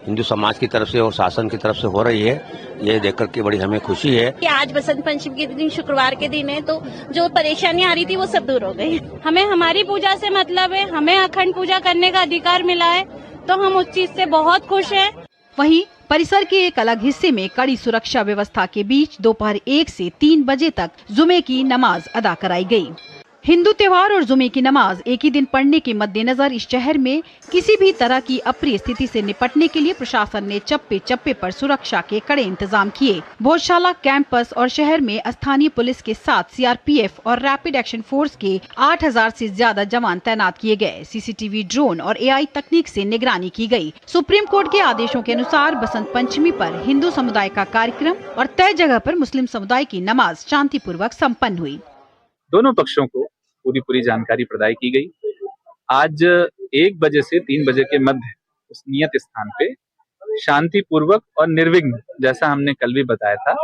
हिंदू समाज की तरफ से और शासन की तरफ से हो रही है, ये देख करके बड़ी हमें खुशी है। आज बसंत पंचमी के दिन शुक्रवार के दिन है, तो जो परेशानी आ रही थी वो सब दूर हो गई। हमें हमारी पूजा से मतलब है, हमें अखंड पूजा करने का अधिकार मिला है, तो हम उस चीज से बहुत खुश हैं। वहीं परिसर के एक अलग हिस्से में कड़ी सुरक्षा व्यवस्था के बीच दोपहर 1 से 3 बजे तक जुमे की नमाज अदा कराई गई। हिंदू त्योहार और जुमे की नमाज एक ही दिन पढ़ने के मद्देनजर इस शहर में किसी भी तरह की अप्रिय स्थिति से निपटने के लिए प्रशासन ने चप्पे चप्पे पर सुरक्षा के कड़े इंतजाम किए। भोजशाला कैंपस और शहर में स्थानीय पुलिस के साथ CRPF और रैपिड एक्शन फोर्स के 8000 से ज्यादा जवान तैनात किए गए। CCTV, ड्रोन और AI तकनीक से निगरानी की गई। सुप्रीम कोर्ट के आदेशों के अनुसार बसंत पंचमी पर हिंदू समुदाय का कार्यक्रम और तय जगह पर मुस्लिम समुदाय की नमाज शांतिपूर्वक सम्पन्न हुई। दोनों पक्षों को पूरी जानकारी प्रदान की गई। आज 1 बजे से 3 बजे के मध्य उस नियत स्थान पे शांतिपूर्वक और निर्विघ्न, जैसा हमने कल भी बताया था,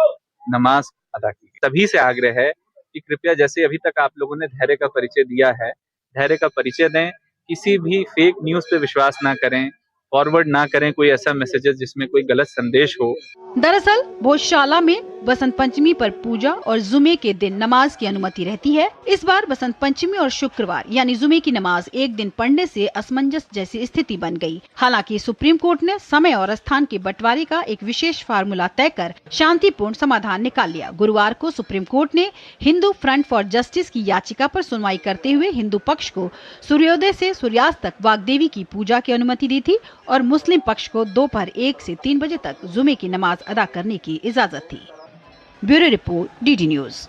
नमाज अदा की गई। सभी से आग्रह है कि कृपया, जैसे अभी तक आप लोगों ने धैर्य का परिचय दिया है, धैर्य का परिचय दें। किसी भी फेक न्यूज पे विश्वास ना करें, फॉरवर्ड ना करें कोई ऐसा मैसेजेस जिसमें कोई गलत संदेश हो। दरअसल भोजशाला में बसंत पंचमी पर पूजा और जुमे के दिन नमाज की अनुमति रहती है। इस बार बसंत पंचमी और शुक्रवार यानी जुमे की नमाज एक दिन पढ़ने से असमंजस जैसी स्थिति बन गई। हालांकि सुप्रीम कोर्ट ने समय और स्थान के बंटवारे का एक विशेष फार्मूला तय कर शांतिपूर्ण समाधान निकाल लिया। गुरुवार को सुप्रीम कोर्ट ने हिंदू फ्रंट फॉर जस्टिस की याचिका पर सुनवाई करते हुए हिंदू पक्ष को सूर्योदय से सूर्यास्त तक वाग्देवी की पूजा की अनुमति दी थी और मुस्लिम पक्ष को दोपहर 1 से 3 बजे तक जुमे की नमाज अदा करने की इजाजत थी। Bureau report, DD news.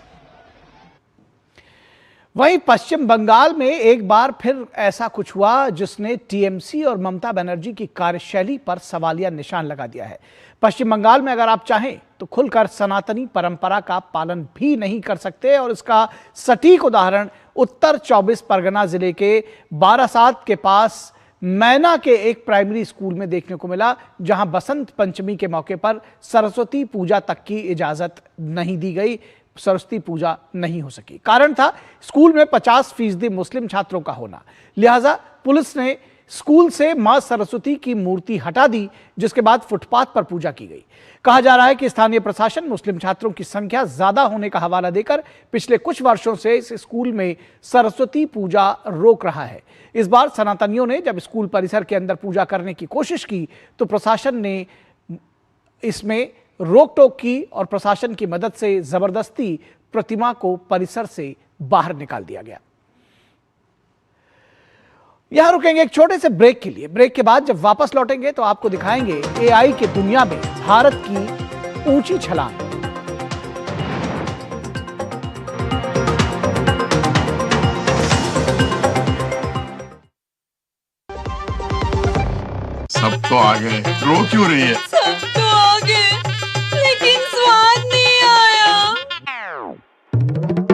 वहीं पश्चिम बंगाल में एक बार फिर ऐसा कुछ हुआ जिसने टीएमसी और ममता बनर्जी की कार्यशैली पर सवालिया निशान लगा दिया है। पश्चिम बंगाल में अगर आप चाहें तो खुलकर सनातनी परंपरा का पालन भी नहीं कर सकते और इसका सटीक उदाहरण उत्तर 24 परगना जिले के बारासात के पास मैना के एक प्राइमरी स्कूल में देखने को मिला, जहां बसंत पंचमी के मौके पर सरस्वती पूजा तक की इजाजत नहीं दी गई। सरस्वती पूजा नहीं हो सकी। कारण था स्कूल में 50% मुस्लिम छात्रों का होना। लिहाजा पुलिस ने स्कूल से मां सरस्वती की मूर्ति हटा दी, जिसके बाद फुटपाथ पर पूजा की गई। कहा जा रहा है कि स्थानीय प्रशासन मुस्लिम छात्रों की संख्या ज्यादा होने का हवाला देकर पिछले कुछ वर्षों से इस स्कूल में सरस्वती पूजा रोक रहा है। इस बार सनातनियों ने जब स्कूल परिसर के अंदर पूजा करने की कोशिश की तो प्रशासन ने इसमें रोक टोक की और प्रशासन की मदद से जबरदस्ती प्रतिमा को परिसर से बाहर निकाल दिया गया। यहां रुकेंगे एक छोटे से ब्रेक के लिए। ब्रेक के बाद जब वापस लौटेंगे तो आपको दिखाएंगे एआई की दुनिया में भारत की ऊंची छलांग। सब तो आ गए, रो क्यों रही है? सब तो आ गए, लेकिन स्वाद नहीं आया।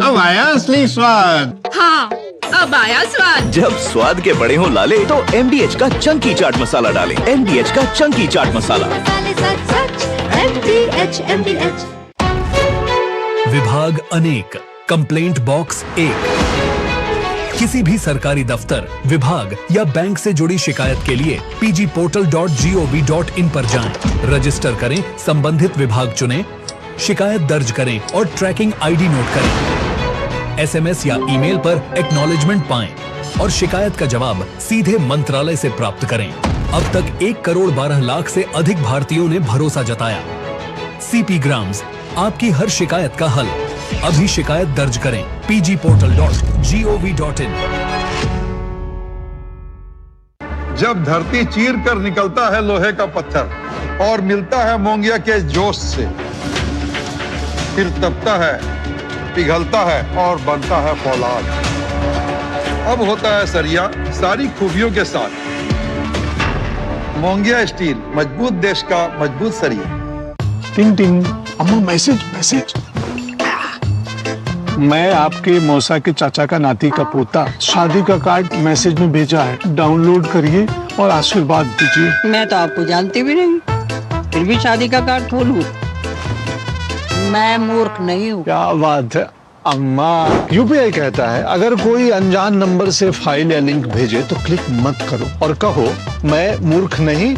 अब आया असली स्वाद। हाँ, अब आया स्वाद। जब स्वाद के बड़े हों लाले तो MDH का चंकी चाट मसाला डालें। MDH का चंकी चाट मसाला। MDH। विभाग अनेक, कंप्लेंट बॉक्स 1। किसी भी सरकारी दफ्तर, विभाग या बैंक से जुड़ी शिकायत के लिए pgportal.gov.in पर जाएं, रजिस्टर करें, संबंधित विभाग चुनें, शिकायत दर्ज करें और ट्रैकिंग आईडी नोट करें। SMS या ईमेल पर एक्नॉलेजमेंट पाएं और शिकायत का जवाब सीधे मंत्रालय से प्राप्त करें। अब तक 1 करोड़ 12 लाख से अधिक भारतीयों ने भरोसा जताया। CP ग्राम्स, आपकी हर शिकायत का हल। अभी शिकायत दर्ज करें pgportal.gov.in। जब धरती चीर कर निकलता है लोहे का पत्थर और मिलता है मोंगिया के जोश से, फिर तपता है, पिघलता है और बनता है फौलाद। अब होता है सरिया सारी खूबियों के साथ। मोंगिया स्टील, मजबूत देश का मजबूत सरिया। टिंग टिंग, अम्मा मैसेज। मैं आपके मौसा के चाचा का नाती का पोता, शादी का कार्ड मैसेज में भेजा है, डाउनलोड करिए और आशीर्वाद दीजिए। मैं तो आपको जानती भी नहीं, फिर भी शादी का कार्ड खोलूं? मैं मूर्ख नहीं हूँ। क्या बात है अम्मा। UPI कहता है अगर कोई अनजान नंबर से फाइल या लिंक भेजे तो क्लिक मत करो और कहो मैं मूर्ख नहीं।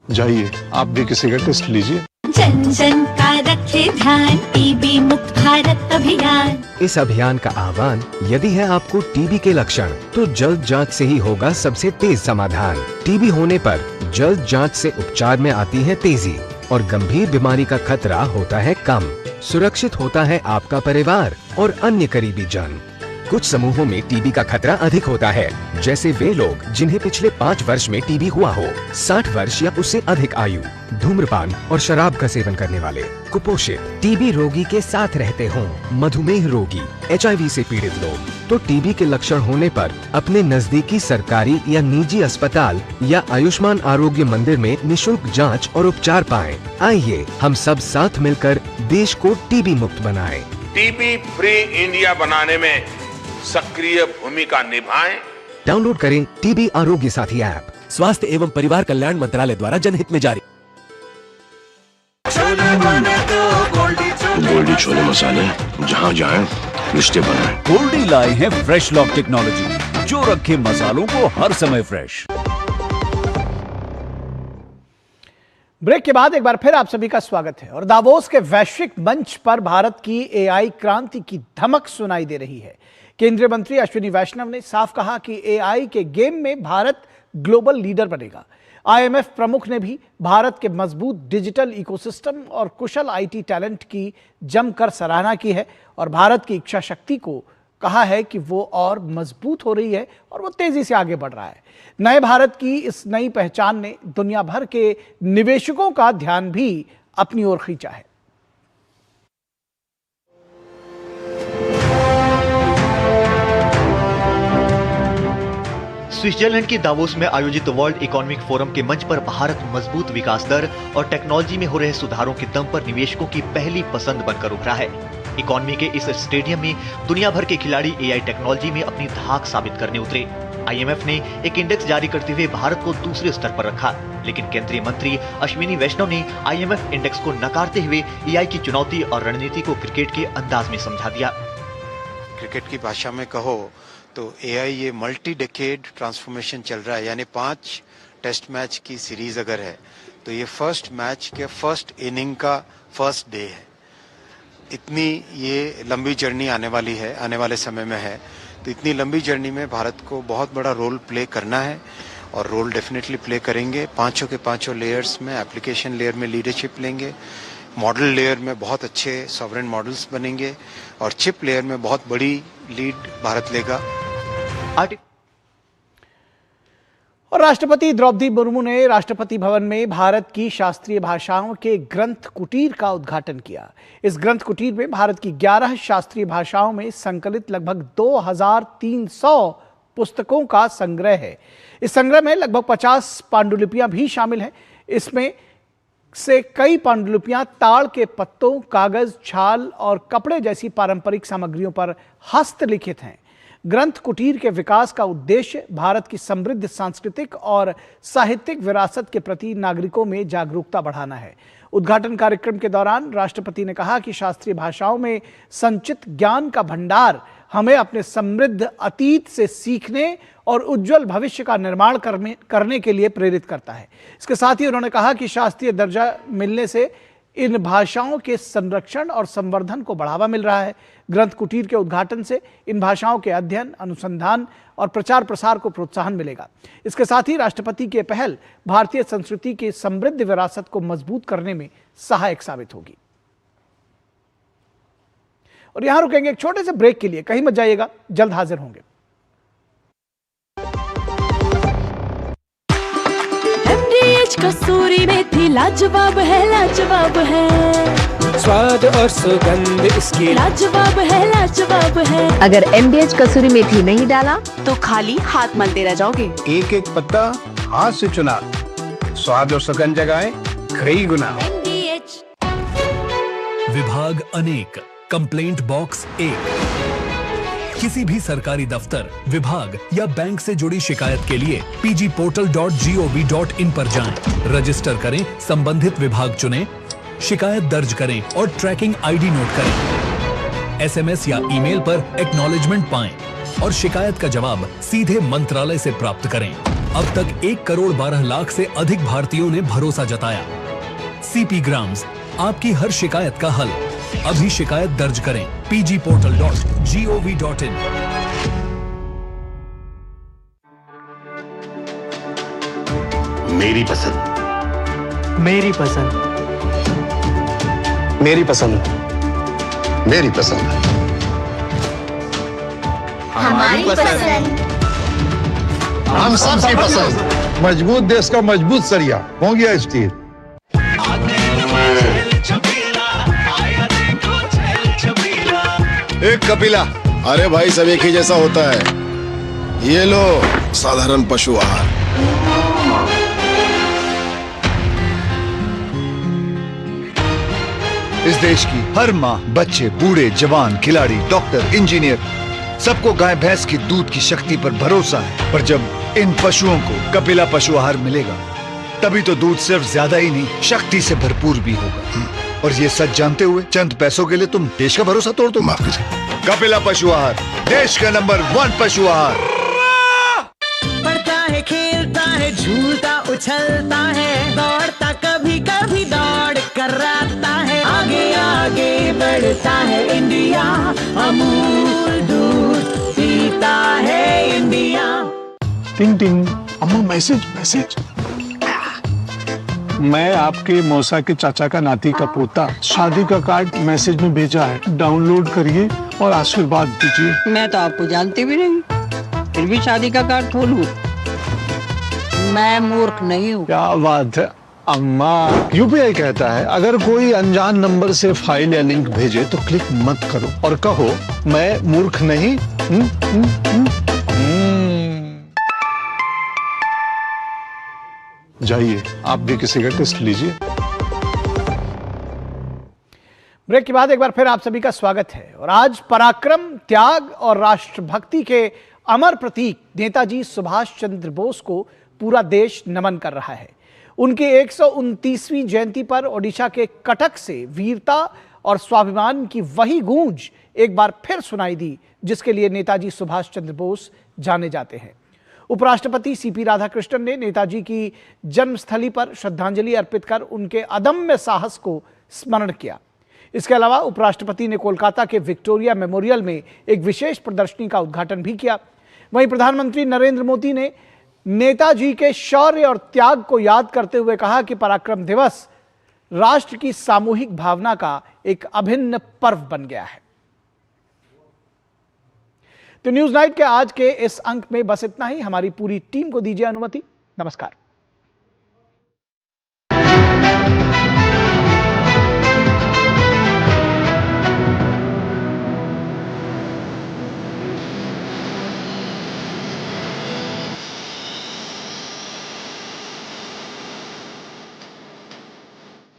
जाइए आप भी किसी का टेस्ट लीजिए। जन जन का रखे ध्यान, टीबी मुक्त भारत अभियान। इस अभियान का आह्वान, यदि है आपको टीबी के लक्षण तो जल्द जांच से ही होगा सबसे तेज समाधान। टीबी होने पर जल्द जांच से उपचार में आती है तेजी और गंभीर बीमारी का खतरा होता है कम। सुरक्षित होता है आपका परिवार और अन्य करीबी जन। कुछ समूहों में टीबी का खतरा अधिक होता है, जैसे वे लोग जिन्हें पिछले 5 वर्ष में टीबी हुआ हो, 60 वर्ष या उससे अधिक आयु, धूम्रपान और शराब का सेवन करने वाले, कुपोषित, टीबी रोगी के साथ रहते हों, मधुमेह रोगी, HIV से पीड़ित लोग। तो टीबी के लक्षण होने पर अपने नजदीकी सरकारी या निजी अस्पताल या आयुष्मान आरोग्य मंदिर में निशुल्क जांच और उपचार पाएं। आइए हम सब साथ मिलकर देश को टीबी मुक्त बनाएं। टीबी फ्री इंडिया बनाने में सक्रिय भूमिका निभाएं। डाउनलोड करें टीबी आरोग्य साथी ऐप। स्वास्थ्य एवं परिवार कल्याण मंत्रालय द्वारा जनहित में जारी। गोल्डी छोले मसाले, जहाँ जाए रिश्ते बनाए। गोल्डी लाए हैं फ्रेश लॉक टेक्नोलॉजी, जो रखे मसालों को हर समय फ्रेश। ब्रेक के बाद एक बार फिर आप सभी का स्वागत है। और दावोस के वैश्विक मंच पर भारत की एआई क्रांति की धमक सुनाई दे रही है। केंद्रीय मंत्री अश्विनी वैष्णव ने साफ कहा कि एआई के गेम में भारत ग्लोबल लीडर बनेगा। आईएमएफ प्रमुख ने भी भारत के मजबूत डिजिटल इकोसिस्टम और कुशल आईटी टैलेंट की जमकर सराहना की है और भारत की इच्छा शक्ति को कहा है कि वो और मजबूत हो रही है और वो तेजी से आगे बढ़ रहा है। नए भारत की इस नई पहचान ने दुनिया भर के निवेशकों का ध्यान भी अपनी ओर खींचा है। स्विट्जरलैंड के दावोस में आयोजित वर्ल्ड इकोनॉमिक फोरम के मंच पर भारत मजबूत विकास दर और टेक्नोलॉजी में हो रहे सुधारों के दम पर निवेशकों की पहली पसंद बनकर उभरा है। इकोनॉमी के इस स्टेडियम में दुनिया भर के खिलाड़ी एआई टेक्नोलॉजी में अपनी धाक साबित करने उतरे। आईएमएफ ने एक इंडेक्स जारी करते हुए भारत को दूसरे स्तर पर रखा, लेकिन केंद्रीय मंत्री अश्विनी वैष्णव ने आईएमएफ इंडेक्स को नकारते हुए एआई की चुनौती और रणनीति को क्रिकेट के अंदाज में समझा दिया। क्रिकेट की भाषा में कहो तो एआई ये मल्टी डेकेड ट्रांसफॉर्मेशन चल रहा है, यानी 5 टेस्ट मैच की सीरीज अगर है तो ये फर्स्ट मैच के फर्स्ट इनिंग का फर्स्ट डे है। इतनी ये लंबी जर्नी आने वाली है, आने वाले समय में है, तो इतनी लंबी जर्नी में भारत को बहुत बड़ा रोल प्ले करना है और रोल डेफिनेटली प्ले करेंगे। पांचों के पांचों लेयर्स में, एप्लीकेशन लेयर में लीडरशिप लेंगे, मॉडल लेयर में बहुत अच्छे सॉवरेन मॉडल्स बनेंगे और चिप लेयर में बहुत बड़ी लीड भारत लेगा। और राष्ट्रपति द्रौपदी मुर्मू ने राष्ट्रपति भवन में भारत की शास्त्रीय भाषाओं के ग्रंथ कुटीर का उद्घाटन किया। इस ग्रंथ कुटीर में भारत की 11 शास्त्रीय भाषाओं में संकलित लगभग 2300 पुस्तकों का संग्रह है। इस संग्रह में लगभग 50 पांडुलिपियां भी शामिल हैं। इसमें से कई पांडुलिपियां ताड़ के पत्तों, कागज, छाल और कपड़े जैसी पारंपरिक सामग्रियों पर हस्तलिखित हैं। ग्रंथ कुटीर के विकास का उद्देश्य भारत की समृद्ध सांस्कृतिक और साहित्यिक विरासत के प्रति नागरिकों में जागरूकता बढ़ाना है। उद्घाटन कार्यक्रम के दौरान राष्ट्रपति ने कहा कि शास्त्रीय भाषाओं में संचित ज्ञान का भंडार हमें अपने समृद्ध अतीत से सीखने और उज्जवल भविष्य का निर्माण करने के लिए प्रेरित करता है। इसके साथ ही उन्होंने कहा कि शास्त्रीय दर्जा मिलने से इन भाषाओं के संरक्षण और संवर्धन को बढ़ावा मिल रहा है। ग्रंथ कुटीर के उद्घाटन से इन भाषाओं के अध्ययन, अनुसंधान और प्रचार प्रसार को प्रोत्साहन मिलेगा। इसके साथ ही राष्ट्रपति की पहल भारतीय संस्कृति की समृद्ध विरासत को मजबूत करने में सहायक साबित होगी। और यहां रुकेंगे एक छोटे से ब्रेक के लिए, कहीं मत जाइएगा, जल्द हाजिर होंगे। कसूरी मेथी लाजवाब है, लाजवाब है। स्वाद और सुगंध इसकी लाजवाब है, लाजवाब है। अगर MDH कसूरी मेथी नहीं डाला तो खाली हाथ मलते रह जाओगे। एक एक पत्ता हाथ से चुना, स्वाद और सुगंध जगाए कई गुना। MDH। विभाग अनेक, कंप्लेंट बॉक्स 1। किसी भी सरकारी दफ्तर, विभाग या बैंक से जुड़ी शिकायत के लिए pgportal.gov.in पर जाएं, रजिस्टर करें, संबंधित विभाग चुनें, शिकायत दर्ज करें और ट्रैकिंग आईडी नोट करें। एसएमएस या ईमेल पर एक्नॉलेजमेंट पाएं और शिकायत का जवाब सीधे मंत्रालय से प्राप्त करें। अब तक 1 करोड़ 12 लाख से अधिक भारतीयों ने भरोसा जताया। सीपी ग्राम्स, आपकी हर शिकायत का हल। अभी शिकायत दर्ज करें pgportal.gov.in। मेरी पसंद, मेरी पसंद, मेरी पसंद, मेरी पसंद, हमारी पसंद। हम सबकी पसंद। मजबूत देश का मजबूत सरिया हो गया स्टील। एक कपिला, अरे भाई सब एक ही जैसा होता है। ये लो साधारण पशु आहार। इस देश की हर माँ, बच्चे, बूढ़े, जवान, खिलाड़ी, डॉक्टर, इंजीनियर, सबको गाय भैंस की दूध की शक्ति पर भरोसा है। पर जब इन पशुओं को कपिला पशु आहार मिलेगा, तभी तो दूध सिर्फ ज्यादा ही नहीं, शक्ति से भरपूर भी होगा। और ये सच जानते हुए चंद पैसों के लिए तुम देश का भरोसा तोड़ दो। कपिला पशु आहार, देश का नंबर 1 पशु आहार। पढ़ता है, खेलता है, झूलता उछलता है, दौड़ता कभी कभी बढ़ता है इंडिया, अमूल दूध पीता है इंडिया। टिंग टिंग, अम्मा मैसेज मैसेज। मैं आपके मौसा के चाचा का नाती का पोता, शादी का कार्ड मैसेज में भेजा है, डाउनलोड करिए और आशीर्वाद दीजिए। मैं तो आपको जानती भी नहीं, फिर भी शादी का कार्ड खोलूं? मैं मूर्ख नहीं हूँ। क्या बात है अम्मा। यूपीआई कहता है अगर कोई अनजान नंबर से फाइल या लिंक भेजे तो क्लिक मत करो और कहो मैं मूर्ख नहीं। जाइए आप भी किसी का टेस्ट लीजिए। ब्रेक के बाद एक बार फिर आप सभी का स्वागत है। और आज पराक्रम, त्याग और राष्ट्रभक्ति के अमर प्रतीक नेताजी सुभाष चंद्र बोस को पूरा देश नमन कर रहा है। उनकी 129वीं जयंती पर ओडिशा के कटक से वीरता और स्वाभिमान की वही गूंज एक बार फिर सुनाई दी जिसके लिए नेताजी सुभाष चंद्र बोस जाने जाते हैं। उपराष्ट्रपति सीपी राधाकृष्णन ने नेताजी की जन्मस्थली पर श्रद्धांजलि अर्पित कर उनके अदम्य साहस को स्मरण किया। इसके अलावा उपराष्ट्रपति ने कोलकाता के विक्टोरिया मेमोरियल में एक विशेष प्रदर्शनी का उद्घाटन भी किया। वहीं प्रधानमंत्री नरेंद्र मोदी ने नेताजी के शौर्य और त्याग को याद करते हुए कहा कि पराक्रम दिवस राष्ट्र की सामूहिक भावना का एक अभिन्न पर्व बन गया है। तो न्यूज़ नाइट के आज के इस अंक में बस इतना ही। हमारी पूरी टीम को दीजिए अनुमति। नमस्कार।